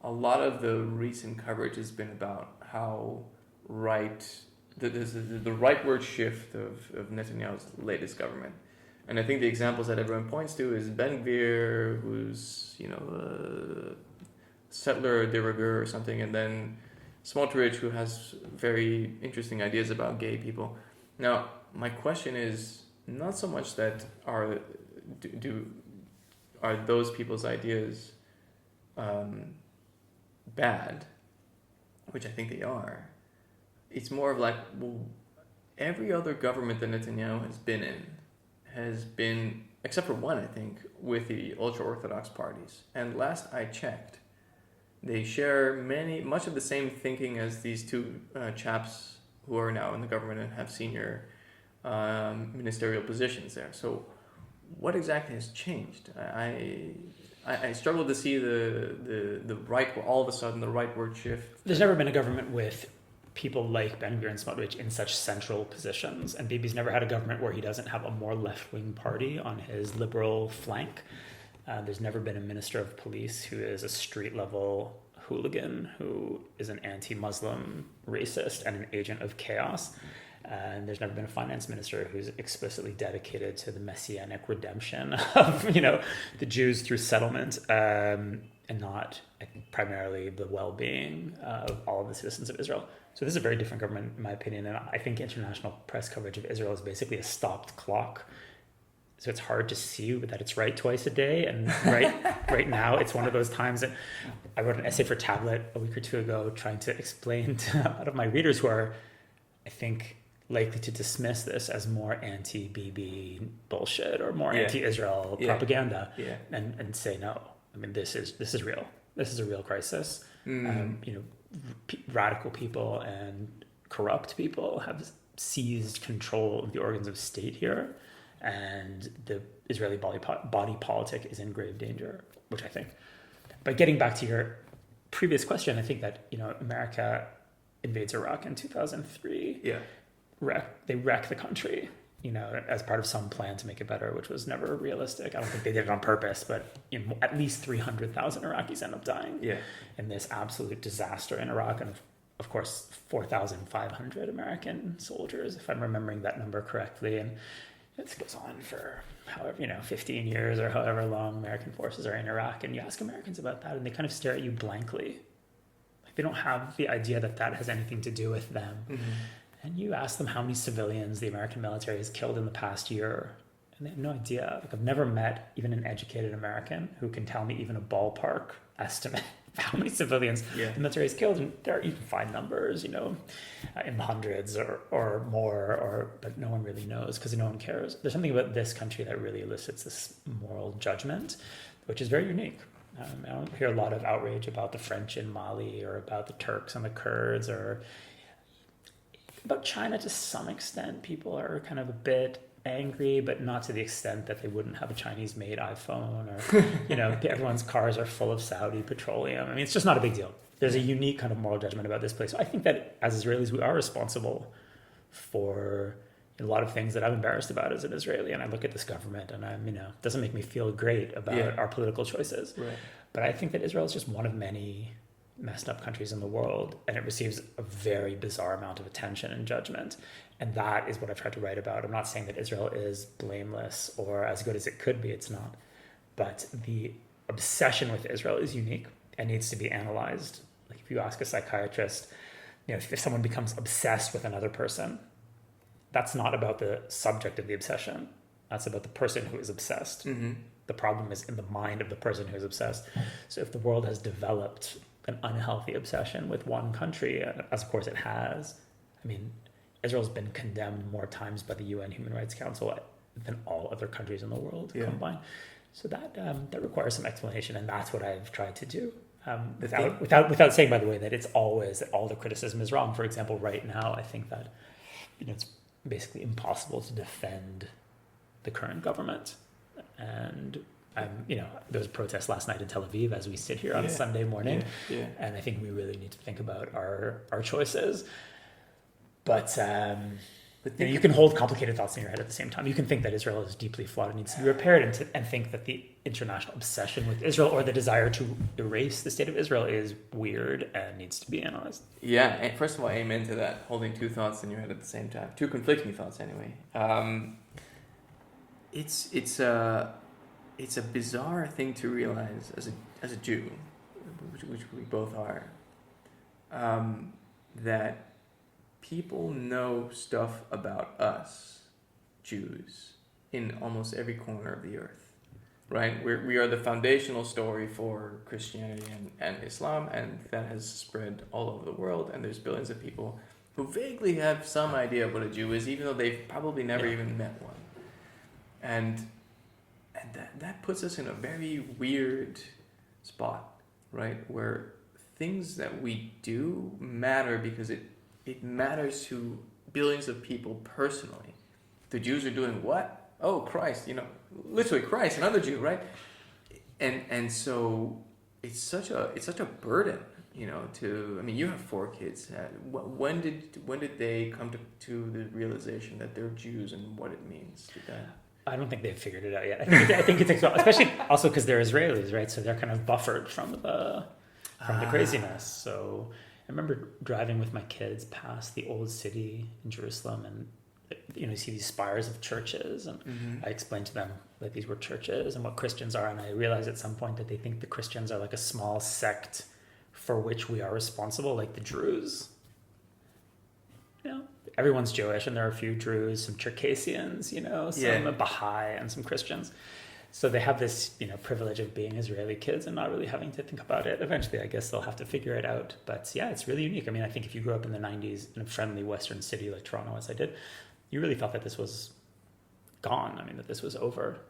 a lot of the recent coverage has been about how the rightward shift of Netanyahu's latest government. And I think the examples that everyone points to is Ben Gvir, who's a settler de rigueur or something, and then Smotrich, who has very interesting ideas about gay people. Now, my question is not so much that are those people's ideas bad, which I think they are. It's more of like, well, every other government that Netanyahu has been in has been, except for one, I think, with the ultra-Orthodox parties. And last I checked, they share much of the same thinking as these two chaps who are now in the government and have senior ministerial positions there. So what exactly has changed? I struggle to see the right, all of a sudden, the rightward shift. There's never been a government with people like Ben Gvir and Smotrich in such central positions, and Bibi's never had a government where he doesn't have a more left-wing party on his liberal flank. There's never been a minister of police who is a street-level hooligan, who is an anti-Muslim racist and an agent of chaos. And there's never been a finance minister who's explicitly dedicated to the messianic redemption of, the Jews through settlement, and not primarily the well-being of all of the citizens of Israel. So this is a very different government, in my opinion. And I think international press coverage of Israel is basically a stopped clock. So it's hard to see that it's right twice a day. And right now, it's one of those times that I wrote an essay for Tablet a week or two ago trying to explain to a lot of my readers who are, I think, likely to dismiss this as more anti-Bibi bullshit or more anti-Israel propaganda, and say no. I mean, this is real. This is a real crisis. Radical people and corrupt people have seized control of the organs of state here, and the Israeli body politic is in grave danger, which I think. But getting back to your previous question, I think that, America invades Iraq in 2003. Yeah. They wreck the country, as part of some plan to make it better, which was never realistic. I don't think they did it on purpose, but at least 300,000 Iraqis end up dying in this absolute disaster in Iraq. And of course, 4,500 American soldiers, if I'm remembering that number correctly. And this goes on for however, 15 years or however long American forces are in Iraq. And you ask Americans about that, and they kind of stare at you blankly. Like they don't have the idea that has anything to do with them. Mm-hmm. And you ask them how many civilians the American military has killed in the past year, and they have no idea. Like I've never met even an educated American who can tell me even a ballpark estimate of how many civilians the military has killed. And you can find numbers, in the hundreds or more, but no one really knows because no one cares. There's something about this country that really elicits this moral judgment, which is very unique. I don't hear a lot of outrage about the French in Mali or about the Turks and the Kurds or about China. To some extent, people are kind of a bit angry, but not to the extent that they wouldn't have a Chinese-made iPhone or, everyone's cars are full of Saudi petroleum. I mean, it's just not a big deal. There's a unique kind of moral judgment about this place. So I think that as Israelis, we are responsible for a lot of things that I'm embarrassed about as an Israeli. And I look at this government and it doesn't make me feel great about our political choices. Right. But I think that Israel is just one of many messed up countries in the world, and it receives a very bizarre amount of attention and judgment. And that is what I've tried to write about. I'm not saying that Israel is blameless or as good as it could be. It's not. But the obsession with Israel is unique and needs to be analyzed. Like if you ask a psychiatrist, if someone becomes obsessed with another person, that's not about the subject of the obsession. That's about the person who is obsessed. Mm-hmm. The problem is in the mind of the person who is obsessed. So if the world has developed an unhealthy obsession with one country, as of course it has. I mean, Israel's been condemned more times by the UN Human Rights Council than all other countries in the world combined. So that requires some explanation, and that's what I've tried to do. Without saying, by the way, that all the criticism is wrong. For example, right now, I think that it's basically impossible to defend the current government, and there was a protest last night in Tel Aviv as we sit here on Sunday morning. And I think we really need to think about our choices. But you can hold complicated thoughts in your head at the same time. You can think that Israel is deeply flawed and needs to be repaired, and think that the international obsession with Israel or the desire to erase the state of Israel is weird and needs to be analyzed. Yeah, and first of all, amen to that, holding two thoughts in your head at the same time. Two conflicting thoughts, anyway. It's a bizarre thing to realize as a Jew, which we both are, that people know stuff about us, Jews, in almost every corner of the earth, right? We are the foundational story for Christianity and Islam, and that has spread all over the world, and there's billions of people who vaguely have some idea of what a Jew is, even though they've probably never even met one. And that puts us in a very weird spot, right? Where things that we do matter because it matters to billions of people personally. The Jews are doing what? Oh, Christ, literally Christ, another Jew, right? And so it's such a burden, you have 4 kids. When did they come to the realization that they're Jews and what it means to them? I don't think they've figured it out yet. I think it takes a while, especially also because they're Israelis, right? So they're kind of buffered from the craziness. So I remember driving with my kids past the old city in Jerusalem, and you see these spires of churches, and I explained to them that these were churches and what Christians are, and I realized at some point that they think the Christians are like a small sect for which we are responsible, like the Druze. Everyone's Jewish, and there are a few Druze, some Circassians, some Baha'i, and some Christians. So they have this, privilege of being Israeli kids and not really having to think about it. Eventually, I guess they'll have to figure it out. But yeah, it's really unique. I think if you grew up in the 90s in a friendly Western city like Toronto, as I did, you really felt that this was gone. That this was over.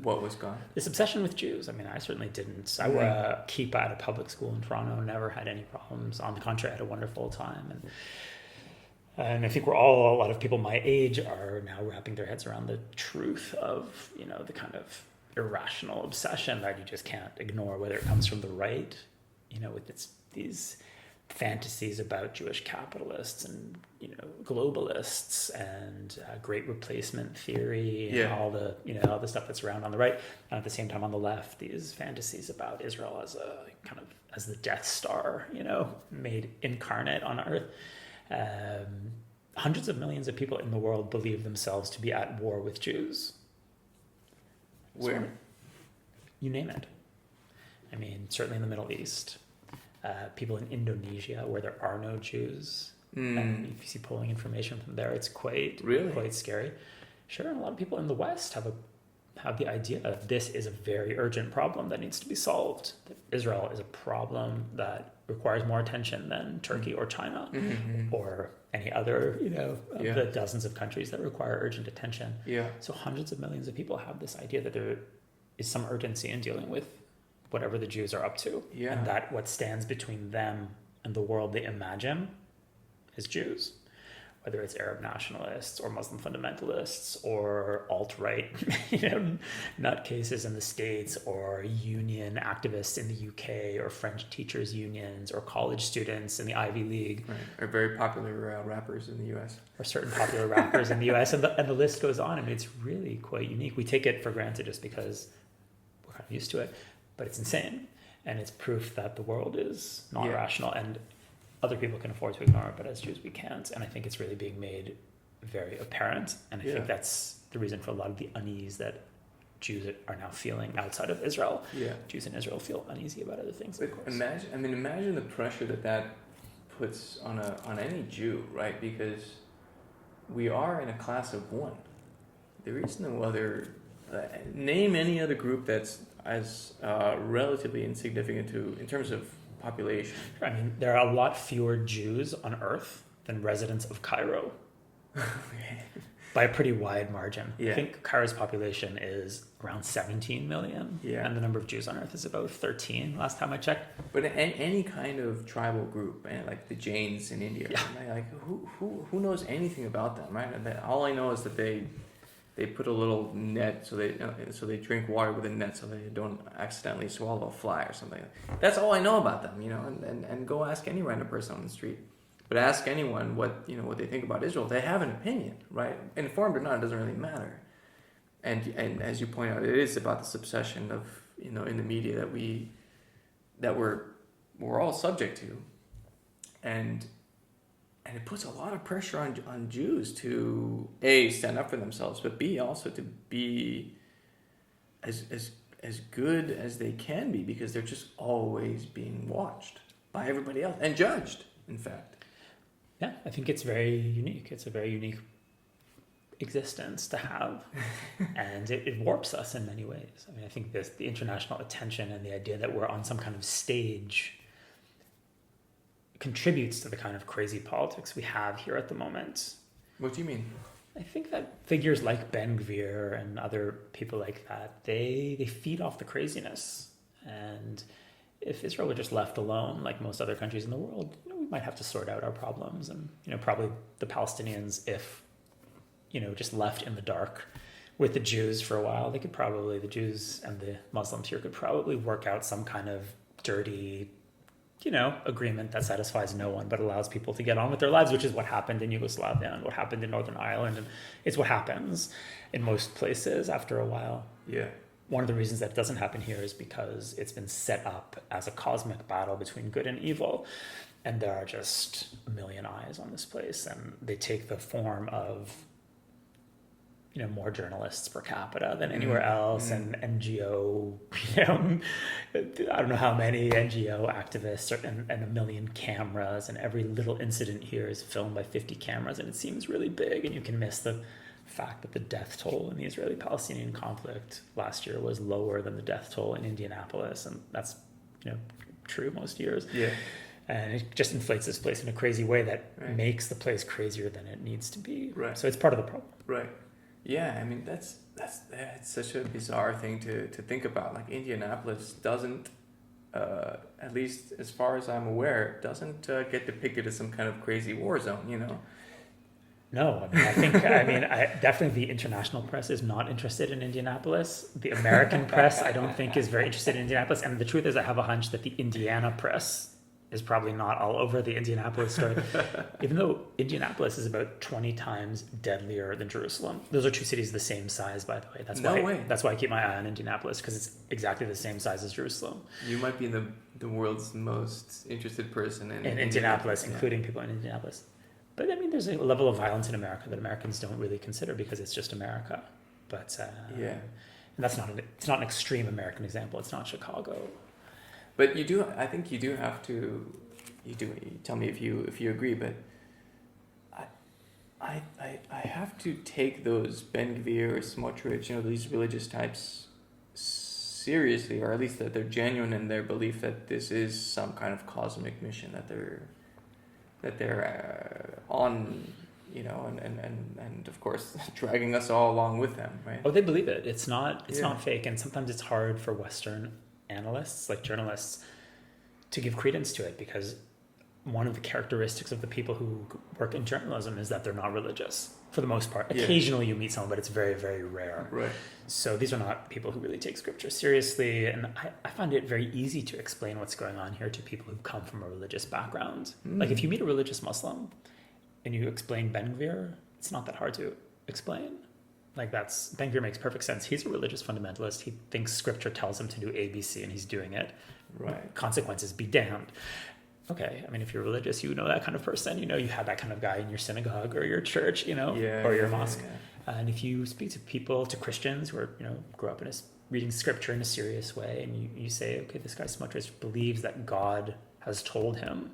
What was gone? This obsession with Jews. I mean, I certainly didn't. I were keep at a public school in Toronto, never had any problems. On the contrary, I had a wonderful time. And I think a lot of people my age are now wrapping their heads around the truth of, the kind of irrational obsession that you just can't ignore, whether it comes from the right, with these fantasies about Jewish capitalists and globalists and great replacement theory and all the stuff that's around on the right, and at the same time on the left these fantasies about Israel as the Death Star, made incarnate on earth. Hundreds of millions of people in the world believe themselves to be at war with Jews. Where? So, you name it. I mean, certainly in the Middle East. People in Indonesia where there are no Jews. And if you see polling information from there, it's quite scary. Sure, and a lot of people in the West have the idea that this is a very urgent problem that needs to be solved. That Israel is a problem that requires more attention than Turkey or China or any other, of the dozens of countries that require urgent attention. Yeah. So hundreds of millions of people have this idea that there is some urgency in dealing with whatever the Jews are up to. Yeah. And that what stands between them and the world they imagine is Jews. Whether it's Arab nationalists or Muslim fundamentalists or alt-right, nutcases in the States or union activists in the UK or French teachers' unions or college students in the Ivy League. Right. Or very popular rappers in the US. Or certain popular rappers in the US. And the list goes on. I mean, it's really quite unique. We take it for granted just because we're kind of used to it, but it's insane. And it's proof that the world is not rational. And other people can afford to ignore it, but as Jews we can't. And I think it's really being made very apparent. And I think that's the reason for a lot of the unease that Jews are now feeling outside of Israel. Yeah. Jews in Israel feel uneasy about other things, of course. Imagine the pressure that puts on any Jew, right? Because we are in a class of one. There is no other... name any other group that's as relatively insignificant in terms of population. I mean, there are a lot fewer Jews on Earth than residents of Cairo. By a pretty wide margin. Yeah. I think Cairo's population is around 17 million. Yeah. And the number of Jews on Earth is about 13 last time I checked. But any kind of tribal group, like the Jains in India, right? Like who knows anything about them, right? And all I know is that they put a little net so they drink water with a net so they don't accidentally swallow a fly or something. That's all I know about them, and go ask any random person on the street. But ask anyone what they think about Israel. They have an opinion, right? Informed or not, it doesn't really matter. And as you point out, it is about this obsession of, in the media that we're all subject to. And it puts a lot of pressure on Jews to A, stand up for themselves, but B, also to be as good as they can be, because they're just always being watched by everybody else and judged, in fact. Yeah, I think it's very unique. It's a very unique existence to have, and it warps us in many ways. I mean, I think the international attention and the idea that we're on some kind of stage contributes to the kind of crazy politics we have here at the moment. What do you mean? I think that figures like Ben Gvir and other people like that, they feed off the craziness. And if Israel were just left alone, like most other countries in the world, we might have to sort out our problems. And, probably the Palestinians, if, just left in the dark with the Jews for a while, the Jews and the Muslims here could probably work out some kind of dirty, agreement that satisfies no one but allows people to get on with their lives, which is what happened in Yugoslavia and what happened in Northern Ireland, and it's what happens in most places after a while. Yeah. One of the reasons that doesn't happen here is because it's been set up as a cosmic battle between good and evil, and there are just a million eyes on this place, and they take the form of more journalists per capita than anywhere else, and NGO, I don't know how many NGO activists and a million cameras, and every little incident here is filmed by 50 cameras, and it seems really big, and you can miss the fact that the death toll in the Israeli-Palestinian conflict last year was lower than the death toll in Indianapolis, and that's true most years. Yeah. And it just inflates this place in a crazy way that makes the place crazier than it needs to be. Right. So it's part of the problem. Right. Yeah, I mean, that's it's such a bizarre thing to think about. Like Indianapolis doesn't, at least as far as I'm aware, doesn't get depicted as some kind of crazy war zone. You know. No, definitely the international press is not interested in Indianapolis. The American press, I don't think, is very interested in Indianapolis. And the truth is, I have a hunch that the Indiana press is probably not all over the Indianapolis story, even though Indianapolis is about 20 times deadlier than Jerusalem. Those are two cities the same size, by the way. That's why I keep my eye on Indianapolis, because it's exactly the same size as Jerusalem. You might be the world's most interested person in Indianapolis, including people in Indianapolis. But I mean, there's a level of violence in America that Americans don't really consider because it's just America. But and that's it's not an extreme American example. It's not Chicago. But I think you do have to. You tell me if you agree. But I have to take those Ben Gvir, Smotrich, these religious types seriously, or at least that they're genuine in their belief that this is some kind of cosmic mission that they're on, and of course dragging us all along with them, right? Oh, they believe it. It's not fake, and sometimes it's hard for Western analysts, like journalists, to give credence to it, because one of the characteristics of the people who work in journalism is that they're not religious for the most part. Occasionally you meet someone, but it's very, very rare. Right. So these are not people who really take scripture seriously, and I find it very easy to explain what's going on here to people who come from a religious background. Like if you meet a religious Muslim and you explain Ben Gvir, it's not that hard to explain. Like Ben Gvir makes perfect sense. He's a religious fundamentalist. He thinks scripture tells him to do A, B, C, and he's doing it. Right. Consequences be damned. Okay, I mean, if you're religious, you know that kind of person. You have that kind of guy in your synagogue or your church, or your mosque. Yeah. And if you speak to Christians who are, grew up reading scripture in a serious way, and you say, okay, this guy Smotrich believes that God has told him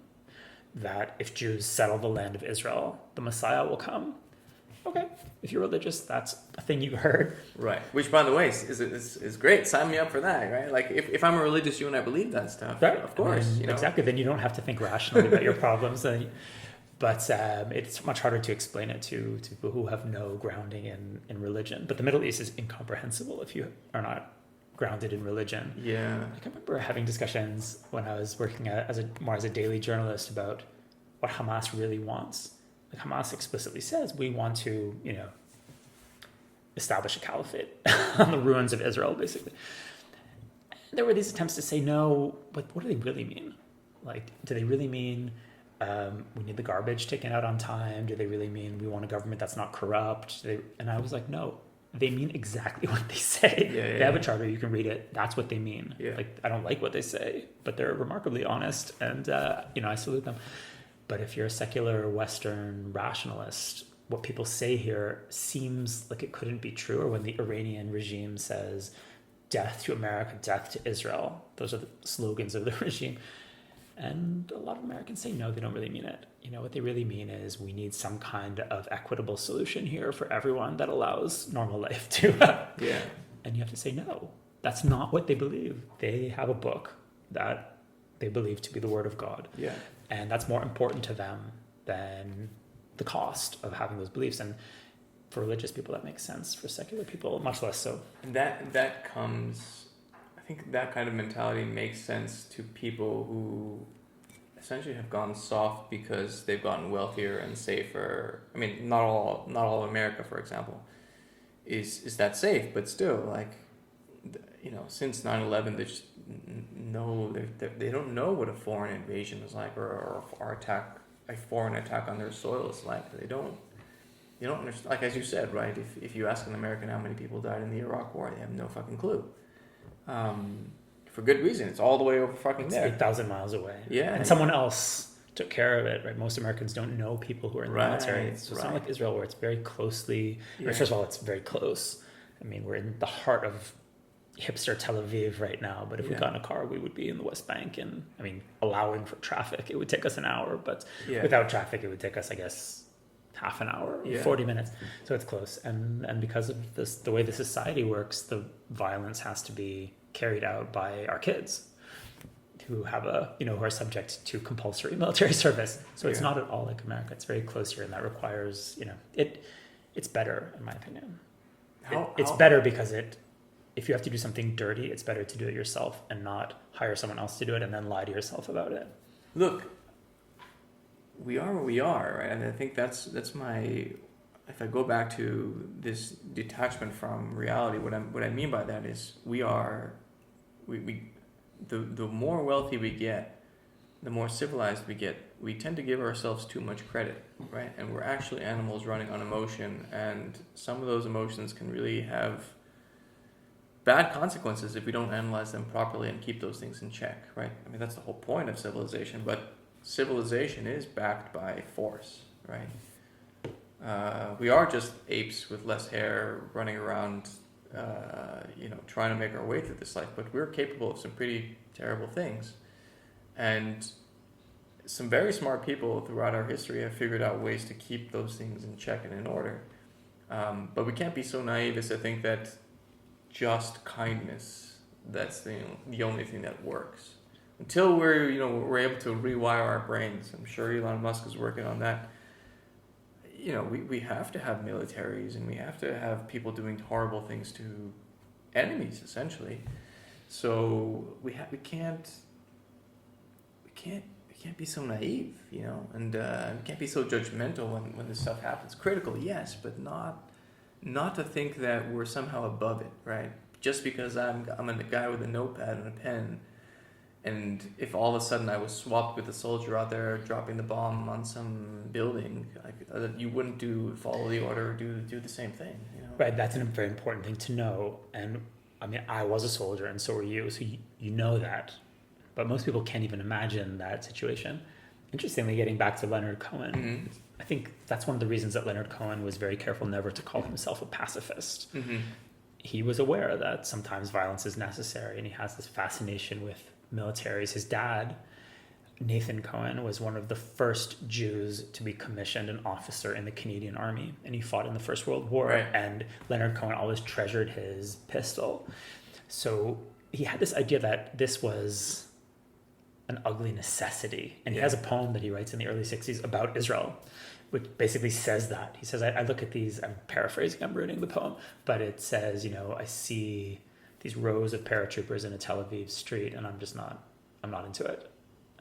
that if Jews settle the land of Israel, the Messiah will come. Okay, if you're religious, that's a thing you heard. Right. Which, by the way, is great. Sign me up for that, right? Like, if I'm a religious Jew and I believe that stuff, right. Of course. Exactly. Then you don't have to think rationally about your problems. But it's much harder to explain it to people who have no grounding in religion. But the Middle East is incomprehensible if you are not grounded in religion. Yeah. I can remember having discussions when I was working as a daily journalist about what Hamas really wants. Like Hamas explicitly says, we want to, establish a caliphate on the ruins of Israel, basically. And there were these attempts to say, no, but what do they really mean? Like, do they really mean we need the garbage taken out on time? Do they really mean we want a government that's not corrupt? And I was like, no, they mean exactly what they say. They have a charter, you can read it. That's what they mean. Yeah. Like, I don't like what they say, but they're remarkably honest, and I salute them. But if you're a secular Western rationalist, what people say here seems like it couldn't be true. Or when the Iranian regime says, death to America, death to Israel, those are the slogans of the regime. And a lot of Americans say, no, they don't really mean it. What they really mean is we need some kind of equitable solution here for everyone that allows normal life to. And you have to say, no, that's not what they believe. They have a book that they believe to be the word of God. Yeah. And that's more important to them than the cost of having those beliefs. And for religious people, that makes sense. For secular people, much less so. And that comes, I think that kind of mentality makes sense to people who essentially have gone soft because they've gotten wealthier and safer. I mean, not all America, for example, is that safe, but still, like, since 9/11, they just they don't know what a foreign invasion is like, or a foreign attack on their soil is like. They don't understand. Like, as you said, right? If you ask an American how many people died in the Iraq War, they have no fucking clue. For good reason. It's all the way over fucking there. 8,000 miles away. Yeah. And someone else took care of it, right? Most Americans don't know people who are in the military. So it's not like Israel, where it's very closely. First of all, it's very close. I mean, we're in the heart of hipster Tel Aviv right now, but if we got in a car, we would be in the West Bank. And I mean, allowing for traffic, it would take us an hour, but without traffic, it would take us, I guess, half an hour, 40 minutes. So it's close. And because of this, the way the society works, the violence has to be carried out by our kids who have who are subject to compulsory military service. So it's not at all like America. It's very close here, and that requires, it's better, in my opinion. it's better because if you have to do something dirty, it's better to do it yourself and not hire someone else to do it and then lie to yourself about it. Look, we are where we are, right? And I think that's my. If I go back to this detachment from reality, what I mean by that is the more wealthy we get, the more civilized we get, we tend to give ourselves too much credit, right? And we're actually animals running on emotion, and some of those emotions can really have bad consequences if we don't analyze them properly and keep those things in check, right? I mean, that's the whole point of civilization, but civilization is backed by force, right? We are just apes with less hair running around, trying to make our way through this life, but we're capable of some pretty terrible things. And some very smart people throughout our history have figured out ways to keep those things in check and in order. But we can't be so naive as to think that just kindness, that's the only thing that works. Until we're able to rewire our brains. I'm sure Elon Musk is working on that. We have to have militaries, and we have to have people doing horrible things to enemies, essentially. So we can't be so naive, and we can't be so judgmental when this stuff happens. Critical, yes, but not to think that we're somehow above it, right? Just because I'm a guy with a notepad and a pen, and if all of a sudden I was swapped with a soldier out there dropping the bomb on some building, you wouldn't follow the order or do the same thing. Right, that's a very important thing to know. And I mean, I was a soldier, and so were you, so you know that. But most people can't even imagine that situation. Interestingly, getting back to Leonard Cohen, mm-hmm. I think that's one of the reasons that Leonard Cohen was very careful never to call himself a pacifist. Mm-hmm. He was aware that sometimes violence is necessary, and he has this fascination with militaries. His dad, Nathan Cohen, was one of the first Jews to be commissioned an officer in the Canadian Army, and he fought in the First World War. Right. And Leonard Cohen always treasured his pistol. So he had this idea that this was an ugly necessity. And he has a poem that he writes in the early 60s about Israel, which basically says that. He says, I look at these, I'm paraphrasing, I'm ruining the poem, but it says, I see these rows of paratroopers in a Tel Aviv street, and I'm not into it.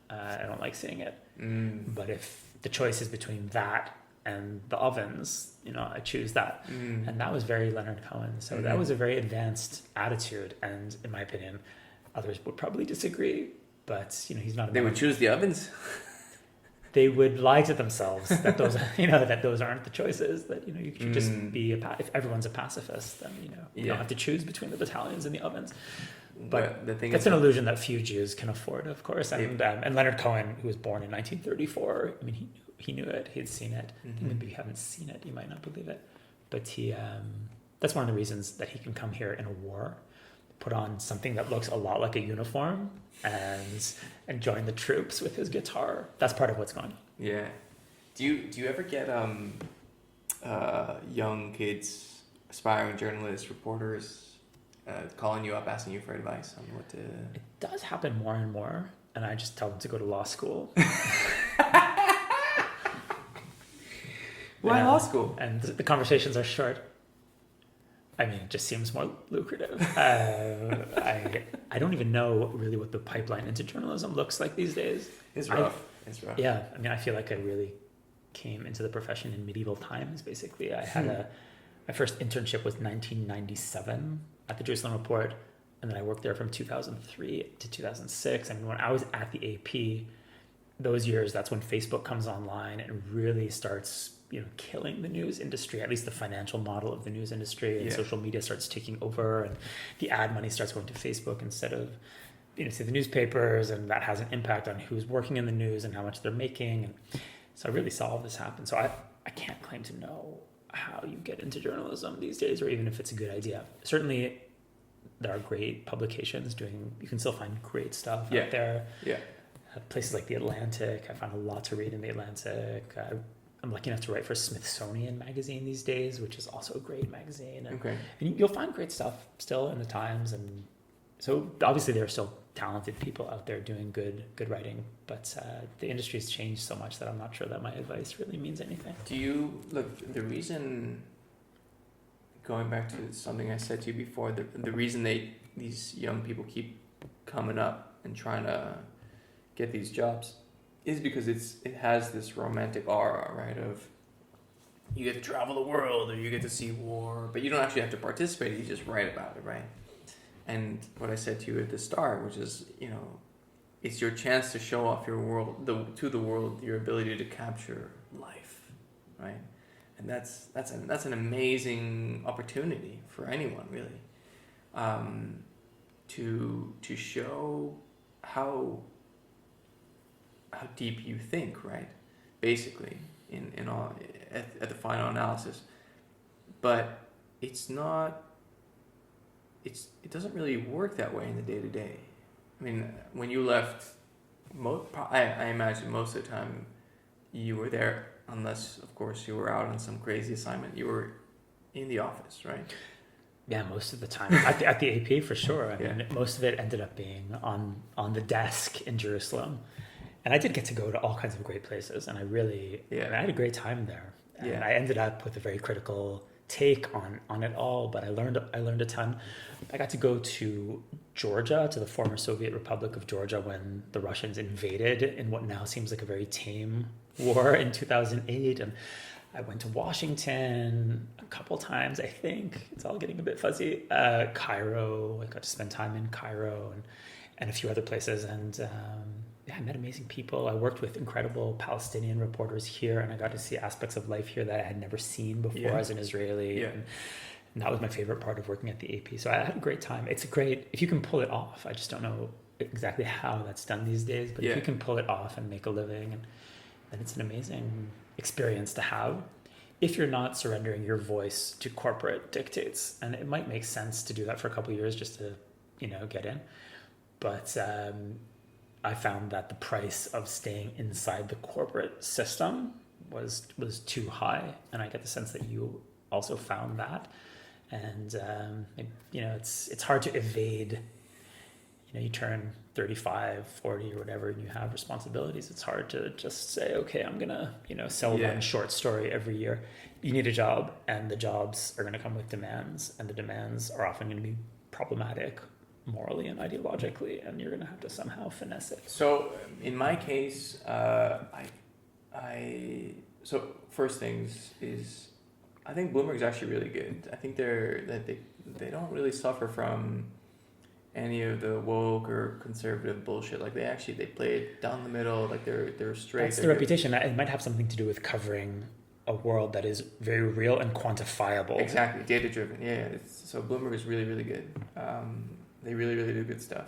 I don't like seeing it. But if the choice is between that and the ovens, I choose that. And that was very Leonard Cohen. So that was a very advanced attitude. And in my opinion, others would probably disagree, but he's not. They would choose the ovens. They would lie to themselves that those, that those aren't the choices. That you should just be if everyone's a pacifist, then you don't have to choose between the battalions and the ovens. But the thing that's an illusion that few Jews can afford, of course. And Leonard Cohen, who was born in 1934, I mean, he knew it. He had seen it. Mm-hmm. Maybe you haven't seen it, you might not believe it. But that's one of the reasons that he can come here in a war, put on something that looks a lot like a uniform, and join the troops with his guitar. That's part of what's going on. Yeah. Do you ever get young kids, aspiring journalists, reporters calling you up, asking you for advice on what to... It does happen more and more, and I just tell them to go to law school. Why law school? And the conversations are short. I mean, it just seems more lucrative. I don't even know really what the pipeline into journalism looks like these days. It's rough. Yeah, I mean, I feel like I really came into the profession in medieval times, basically. I had my first internship was 1997 at the Jerusalem Report, and then I worked there from 2003 to 2006. I mean, when I was at the AP, those years, that's when Facebook comes online and really starts, killing the news industry, at least the financial model of the news industry, and social media starts taking over, and the ad money starts going to Facebook instead of, to the newspapers, and that has an impact on who's working in the news and how much they're making. And so I really saw all this happen. So I can't claim to know how you get into journalism these days, or even if it's a good idea. Certainly, there are great publications you can still find great stuff out there. Yeah. Places like The Atlantic, I found a lot to read in The Atlantic. I'm lucky enough to write for Smithsonian Magazine these days, which is also a great magazine. And you'll find great stuff still in the Times. And so obviously there are still talented people out there doing good writing, but the industry's changed so much that I'm not sure that my advice really means anything. The reason, going back to something I said to you before, the reason these young people keep coming up and trying to get these jobs is because it has this romantic aura, right? Of you get to travel the world or you get to see war, but you don't actually have to participate. You just write about it, right? And what I said to you at the start, which is, it's your chance to show off your world to the world your ability to capture life, right? And that's an amazing opportunity for anyone, really, to show how deep you think, right? Basically, in all at the final analysis, but it doesn't really work that way in the day to day. I mean, when you left, I imagine most of the time you were there, unless of course you were out on some crazy assignment. You were in the office, right? Yeah, most of the time at the AP for sure. I mean, most of it ended up being on the desk in Jerusalem, and I did get to go to all kinds of great places, and I had a great time there. And I ended up with a very critical take on it all, but I learned a ton. I got to go to Georgia, to the former Soviet Republic of Georgia, when the Russians invaded in what now seems like a very tame war in 2008, and I went to Washington a couple times, I think. It's all getting a bit fuzzy. Cairo, I got to spend time in Cairo and a few other places. And I met amazing people. I worked with incredible Palestinian reporters here, and I got to see aspects of life here that I had never seen before as an Israeli. And that was my favorite part of working at the AP. So I had a great time. It's great if you can pull it off. I just don't know exactly how that's done these days, but if you can pull it off and make a living, then it's an amazing experience to have if you're not surrendering your voice to corporate dictates. And it might make sense to do that for a couple of years just to get in, but I found that the price of staying inside the corporate system was too high, and I get the sense that you also found that. And it's hard to evade. You turn 35, 40 or whatever, and you have responsibilities. It's hard to just say, okay, I'm going to, sell one short story every year. You need a job, and the jobs are going to come with demands, and the demands are often going to be problematic morally and ideologically, and you're going to have to somehow finesse it. So in my case, so first things is, I think Bloomberg's actually really good. I think they don't really suffer from any of the woke or conservative bullshit. Like they play it down the middle. Like they're straight. That's the reputation. It might have something to do with covering a world that is very real and quantifiable. Exactly, data driven. Yeah. So Bloomberg is really, really good. They really, really do good stuff.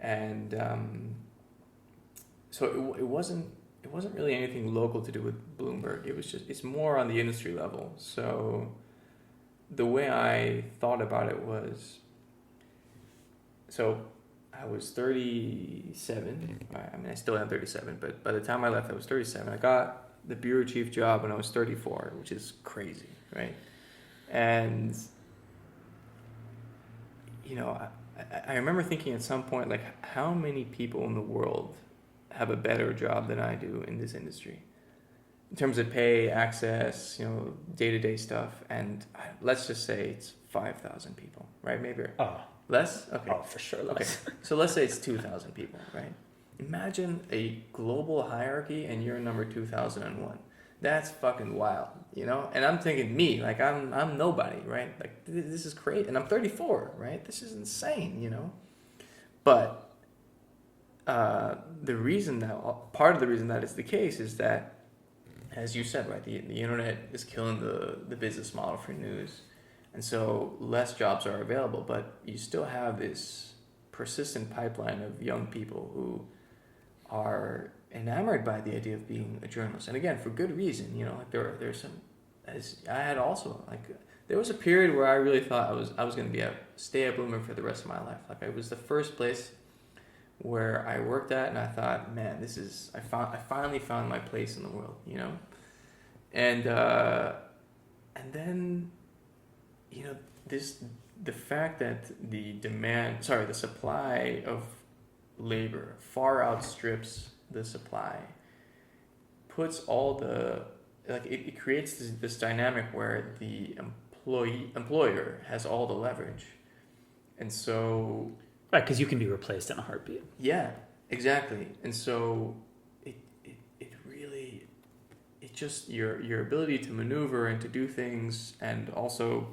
And so it wasn't really anything local to do with Bloomberg. It's more on the industry level. So the way I thought about it was, so I was 37. I mean, I still am 37, but by the time I left, I was 37. I got the bureau chief job when I was 34, which is crazy, right? And, I remember thinking at some point, like, how many people in the world have a better job than I do in this industry? In terms of pay, access, day-to-day stuff. And let's just say it's 5,000 people, right? Maybe. Oh. Less? Okay. Oh, for sure less. Okay. So let's say it's 2,000 people, right? Imagine a global hierarchy and you're number 2001. That's fucking wild, And I'm thinking me, like I'm nobody, right? Like this is great, and I'm 34, right? This is insane, But part of the reason that is the case is that, as you said, right, the internet is killing the business model for news. And so less jobs are available, but you still have this persistent pipeline of young people who are enamored by the idea of being a journalist. And again, for good reason, like there's some, as I had also, like there was a period where I really thought I was going to stay at Bloomberg for the rest of my life. Like it was the first place where I worked at, and I thought, man, I finally found my place in the world, And then, the fact that the supply of labor far outstrips the supply puts all it creates this dynamic where the employer has all the leverage. And so... Right, because you can be replaced in a heartbeat. Yeah, exactly. And so it really... It just... Your ability to maneuver and to do things, and also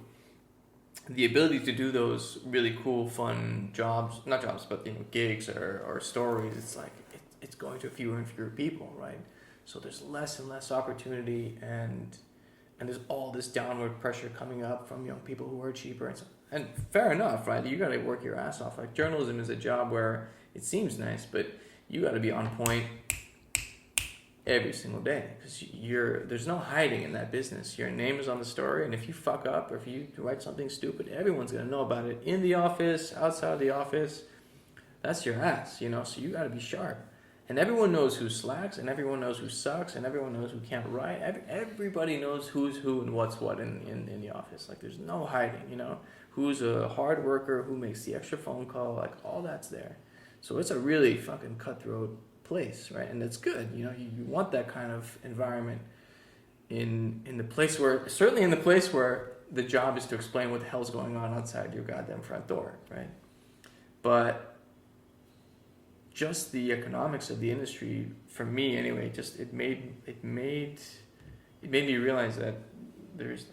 the ability to do those really cool, fun jobs, not jobs, but gigs or stories, it's like it's going to fewer and fewer people, right? So there's less and less opportunity, and there's all this downward pressure coming up from young people who are cheaper, and fair enough, right? You got to work your ass off. Like, journalism is a job where it seems nice, but you got to be on point every single day, because there's no hiding in that business. Your name is on the story, and if you fuck up or if you write something stupid, everyone's gonna know about it, in the office, outside the office. That's your ass, so you got to be sharp. And everyone knows who slacks, and everyone knows who sucks, and everyone knows who can't write. Everybody knows who's who and what's what in the office. Like, there's no hiding, who's a hard worker, who makes the extra phone call, like, all that's there. So it's a really fucking cutthroat place, right? And it's good, you want that kind of environment in the place where, certainly in the place where the job is to explain what the hell's going on outside your goddamn front door, right? But just the economics of the industry, for me anyway, just it made me realize that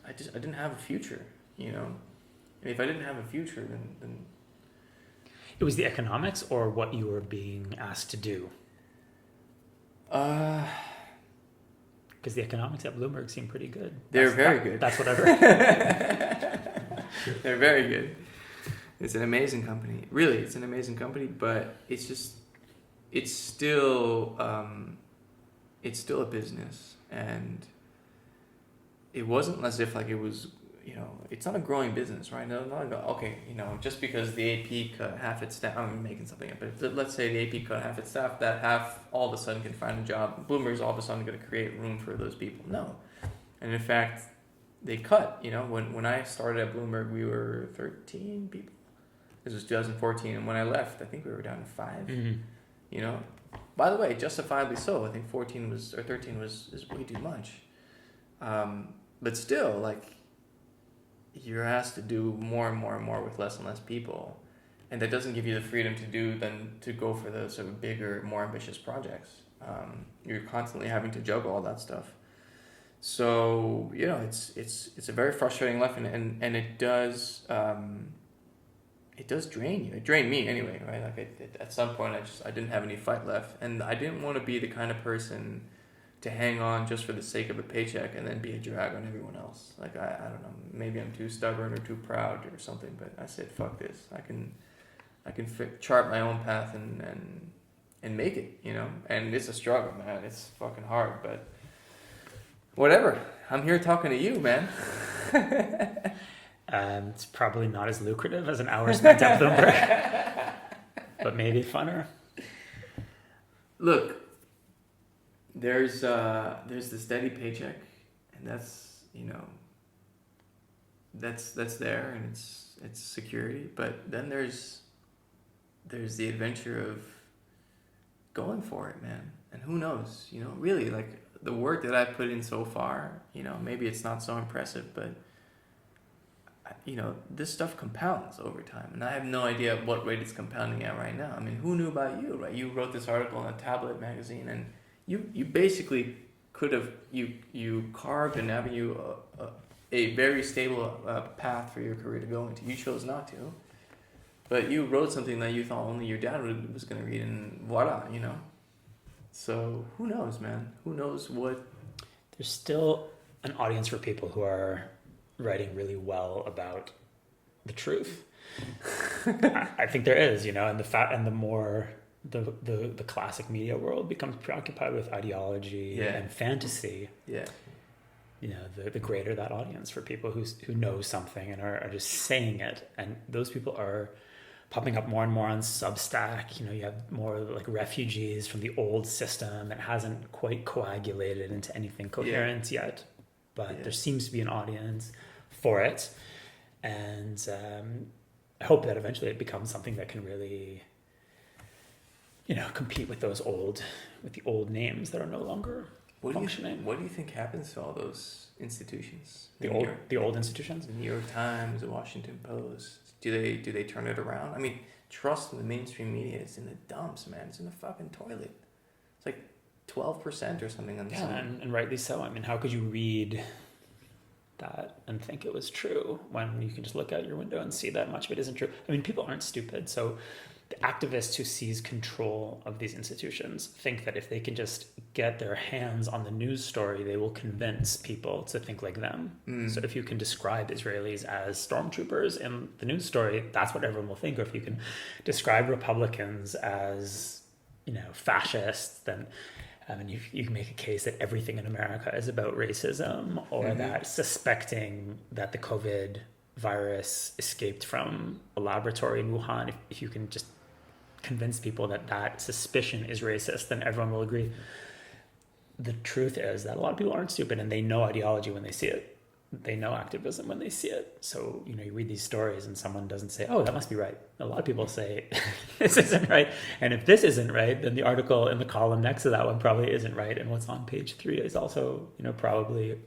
I didn't have a future, and if I didn't have a future, then it was the economics or what you were being asked to do. Because the economics at Bloomberg seem pretty good. They're very good. That's what I've heard. They're very good. It's an amazing company. Really, it's an amazing company, but it's still a business, and it wasn't as if like it was, it's not a growing business, right? No, okay, just because the AP cut half its staff, I'm making something up, but let's say the AP cut half its staff, that half all of a sudden can find a job. Bloomberg's all of a sudden going to create room for those people. No. And in fact, they cut, when I started at Bloomberg, we were 13 people. This was 2014, and when I left, I think we were down to 5. Mm-hmm. By the way, justifiably so. I think 13 was way too much. But still, like, you're asked to do more and more and more with less and less people, and that doesn't give you the freedom to go for the sort of bigger, more ambitious projects. You're constantly having to juggle all that stuff. So it's a very frustrating life, and it does drain you. It drained me anyway, right? Like at some point, I didn't have any fight left, and I didn't want to be the kind of person to hang on just for the sake of a paycheck and then be a drag on everyone else. Like, I don't know, maybe I'm too stubborn or too proud or something, but I said, fuck this. I can chart my own path and make it, and it's a struggle, man. It's fucking hard, but whatever. I'm here talking to you, man. It's probably not as lucrative as an hour spent at Bloomberg, but maybe funner. Look, there's the steady paycheck, and that's that's there, and it's security. But then there's the adventure of going for it, man. And who knows, really, like, the work that I've put in so far, maybe it's not so impressive, but this stuff compounds over time, and I have no idea at what rate it's compounding at right now. I mean, who knew about you, right? You wrote this article in a tabloid magazine, and you basically could have you carved an avenue, a very stable path for your career to go into. You chose not to, but you wrote something that you thought only your dad was going to read, and voila, So who knows, man? Who knows what? There's still an audience for people who are writing really well about the truth. I think there is, and the more the classic media world becomes preoccupied with ideology and fantasy. Yeah. The greater that audience for people who know something and are just saying it, and those people are popping up more and more on Substack. You have more like refugees from the old system that hasn't quite coagulated into anything coherent yet, but there seems to be an audience for it, and I hope that eventually it becomes something that can really, compete with the old names that are no longer functioning. What do you think happens to all those institutions? The old institutions? The New York Times, the Washington Post. Do they turn it around? I mean, trust in the mainstream media is in the dumps, man. It's in the fucking toilet. It's like 12% or something on and rightly so. I mean, how could you read that and think it was true when you can just look out your window and see that much of it isn't true? I mean, people aren't stupid. So the activists who seize control of these institutions think that if they can just get their hands on the news story, they will convince people to think like them. So if you can describe Israelis as stormtroopers in the news story, that's what everyone will think. Or if you can describe Republicans as, fascists, then you can make a case that everything in America is about racism, or that suspecting that the COVID virus escaped from a laboratory in Wuhan. If you can just convince people that suspicion is racist, then everyone will agree. The truth is that a lot of people aren't stupid, and they know ideology when they see it. They know activism when they see it. So, you read these stories and someone doesn't say, oh, that must be right. A lot of people say, this isn't right. And if this isn't right, then the article in the column next to that one probably isn't right. And what's on page 3 is also, probably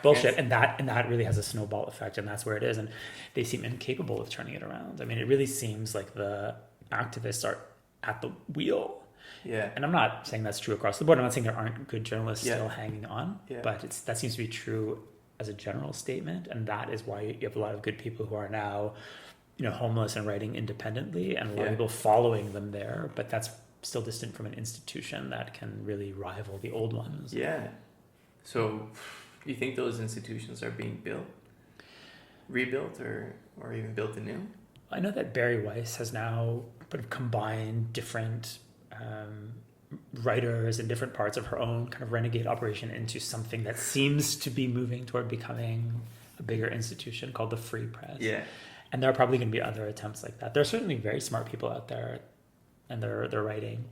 bullshit. And that really has a snowball effect. And that's where it is. And they seem incapable of turning it around. I mean, it really seems like the activists are at the wheel. Yeah. And I'm not saying that's true across the board. I'm not saying there aren't good journalists still hanging on. Yeah. But that seems to be true as a general statement, and that is why you have a lot of good people who are now, homeless and writing independently, and a lot of people following them there. But that's still distant from an institution that can really rival the old ones. Yeah. So, you think those institutions are being rebuilt, or even built anew? I know that Barry Weiss has now combined different writers in different parts of her own kind of renegade operation into something that seems to be moving toward becoming a bigger institution called the Free Press. Yeah. And there are probably going to be other attempts like that. There are certainly very smart people out there, and they're writing.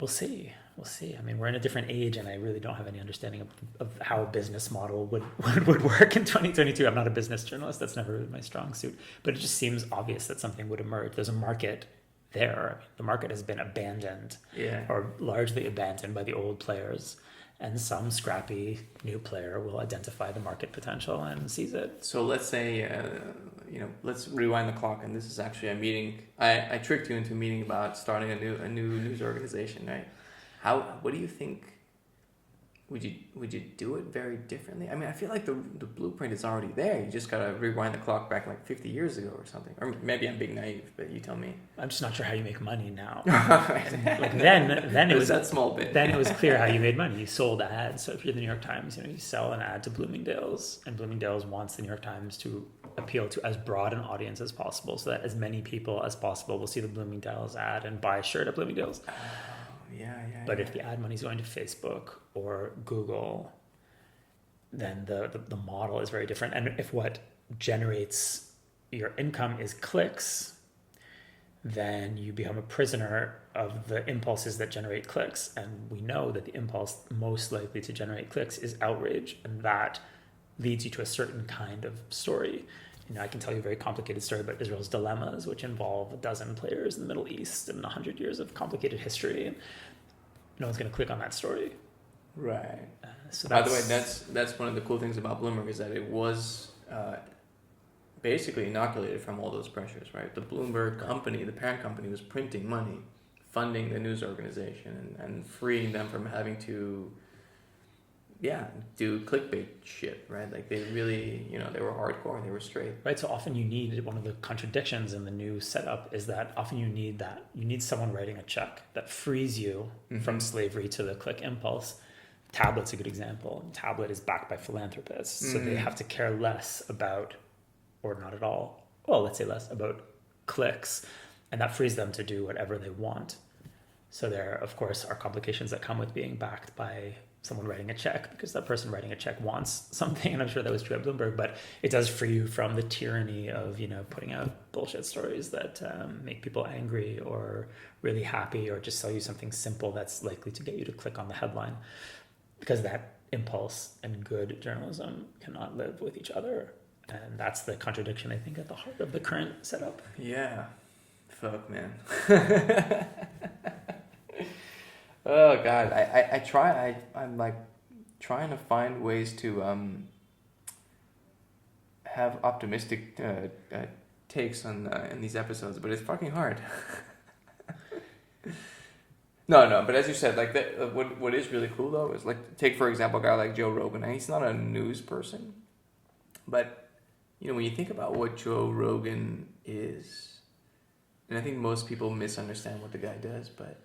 We'll see. I mean, we're in a different age, and I really don't have any understanding of how a business model would work in 2022. I'm not a business journalist. That's never been my strong suit. But it just seems obvious that something would emerge. There's a market there. The market has been abandoned, or largely abandoned by the old players, and some scrappy new player will identify the market potential and seize it. So let's say, let's rewind the clock, and this is actually a meeting. I tricked you into a meeting about starting a new news organization, right? What do you think? Would you do it very differently? I mean, I feel like the blueprint is already there. You just gotta rewind the clock back like 50 years ago or something. Or maybe I'm being naive, but you tell me. I'm just not sure how you make money now. Then it was that small bit. Then it was clear how you made money. You sold ads. So if you're the New York Times, you sell an ad to Bloomingdale's, and Bloomingdale's wants the New York Times to appeal to as broad an audience as possible, so that as many people as possible will see the Bloomingdale's ad and buy a shirt at Bloomingdale's. But if the ad money is going to Facebook or Google, then the model is very different. And if what generates your income is clicks, then you become a prisoner of the impulses that generate clicks. And we know that the impulse most likely to generate clicks is outrage, and that leads you to a certain kind of story. I can tell you a very complicated story about Israel's dilemmas, which involve 12 players in the Middle East and 100 years of complicated history. And no one's going to click on that story. Right. By the way, that's one of the cool things about Bloomberg, is that it was basically inoculated from all those pressures, right? The Bloomberg company, the parent company, was printing money, funding the news organization, and freeing them from having to do clickbait shit, right? Like they really, they were hardcore, they were straight. Right, so often you need, one of the contradictions in the new setup is that often you need someone writing a check that frees you from slavery to the click impulse. Tablet's a good example. Tablet is backed by philanthropists, so they have to care less about, or not at all, let's say less about clicks, and that frees them to do whatever they want. So there, of course, are complications that come with being backed by someone writing a check, because that person writing a check wants something, and I'm sure that was true at Bloomberg, but it does free you from the tyranny of, putting out bullshit stories that make people angry or really happy, or just sell you something simple that's likely to get you to click on the headline, because that impulse and good journalism cannot live with each other. And that's the contradiction, I think, at the heart of the current setup. Yeah. Fuck, man. Oh God, I'm like trying to find ways to have optimistic takes on in these episodes, but it's fucking hard. No, but as you said, like that. What is really cool though is like take for example a guy like Joe Rogan. And he's not a news person, but you know when you think about what Joe Rogan is, and I think most people misunderstand what the guy does, but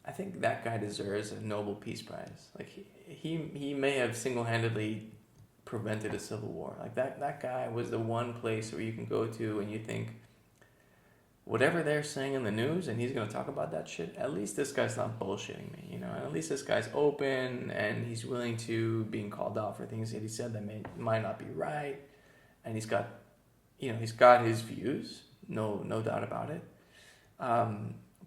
I think that guy deserves a Nobel Peace Prize. Like he may have single-handedly prevented a civil war. Like that guy was the one place where you can go to and you think, whatever they're saying in the news and he's going to talk about that shit, at least this guy's not bullshitting me, you know? At least this guy's open and he's willing to being called out for things that he said that might not be right. And he's got his views, no doubt about it.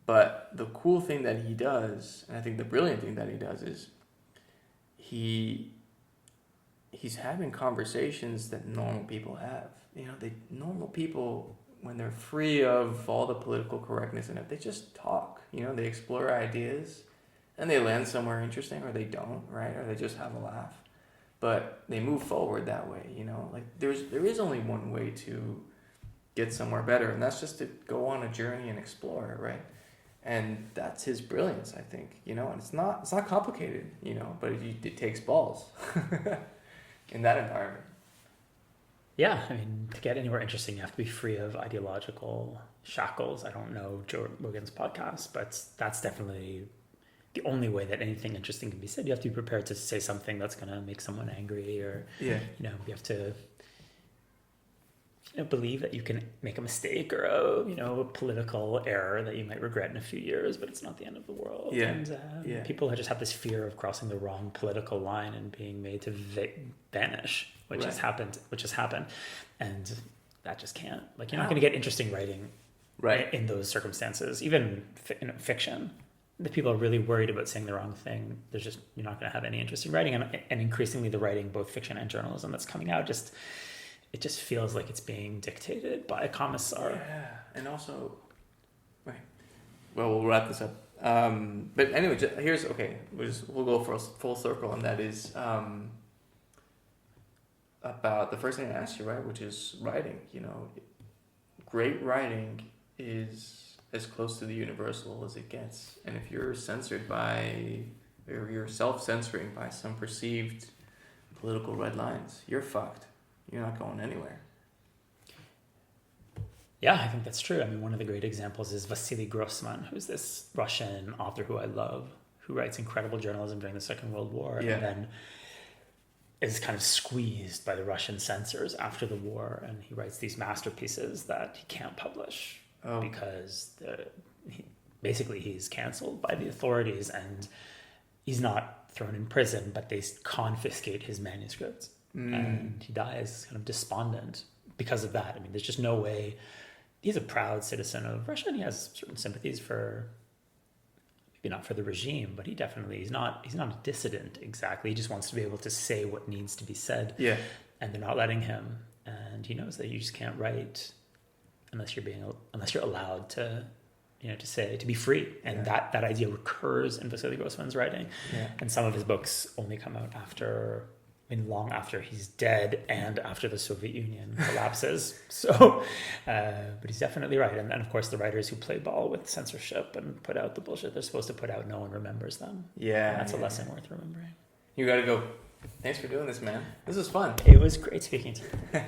But the cool thing that he does, and I think the brilliant thing that he does is he's having conversations that normal people have. You know, normal people, when they're free of all the political correctness in it, they just talk. You know, they explore ideas, and they land somewhere interesting, or they don't, right? Or they just have a laugh, but they move forward that way. You know, like there is only one way to get somewhere better, and that's just to go on a journey and explore, right? And that's his brilliance, I think. You know, and it's not complicated, you know, but it takes balls in that environment. Yeah, I mean, to get anywhere interesting, you have to be free of ideological shackles. I don't know Joe Rogan's podcast, but that's definitely the only way that anything interesting can be said. You have to be prepared to say something that's going to make someone angry, or you have to believe that you can make a mistake or a political error that you might regret in a few years, but it's not the end of the world. And people just have this fear of crossing the wrong political line and being made to vanish, which has happened, and that just can't. Like, you're not going to get interesting writing in those circumstances, even in fiction. The people are really worried about saying the wrong thing. You're not going to have any interesting writing, and increasingly the writing, both fiction and journalism, that's coming out it just feels like it's being dictated by a commissar. Yeah, and also, right. Well, we'll wrap this up. But anyway, we'll go for a full circle, and that is about the first thing I asked you, right, which is writing. You know, great writing is as close to the universal as it gets, and if you're censored by, or you're self-censoring by some perceived political red lines, you're fucked. You're not going anywhere. Yeah, I think that's true. I mean, one of the great examples is Vasily Grossman, who's this Russian author who I love, who writes incredible journalism during the Second World War, and then is kind of squeezed by the Russian censors after the war, and he writes these masterpieces that he can't publish because he's canceled by the authorities, and he's not thrown in prison, but they confiscate his manuscripts. And he dies kind of despondent because of that. I mean, there's just no way. He's a proud citizen of Russia, and he has certain sympathies for, maybe not for the regime, but he's not a dissident exactly. He just wants to be able to say what needs to be said. Yeah. And they're not letting him. And he knows that you just can't write unless you're allowed to, to be free. And that idea recurs in Vasily Grossman's writing. Yeah. And some of his books only come out long after he's dead and after the Soviet Union collapses. So, but he's definitely right. And of course, the writers who play ball with censorship and put out the bullshit they're supposed to put out, no one remembers them. Yeah. And that's a lesson worth remembering. You got to go. Thanks for doing this, man. This was fun. It was great speaking to you.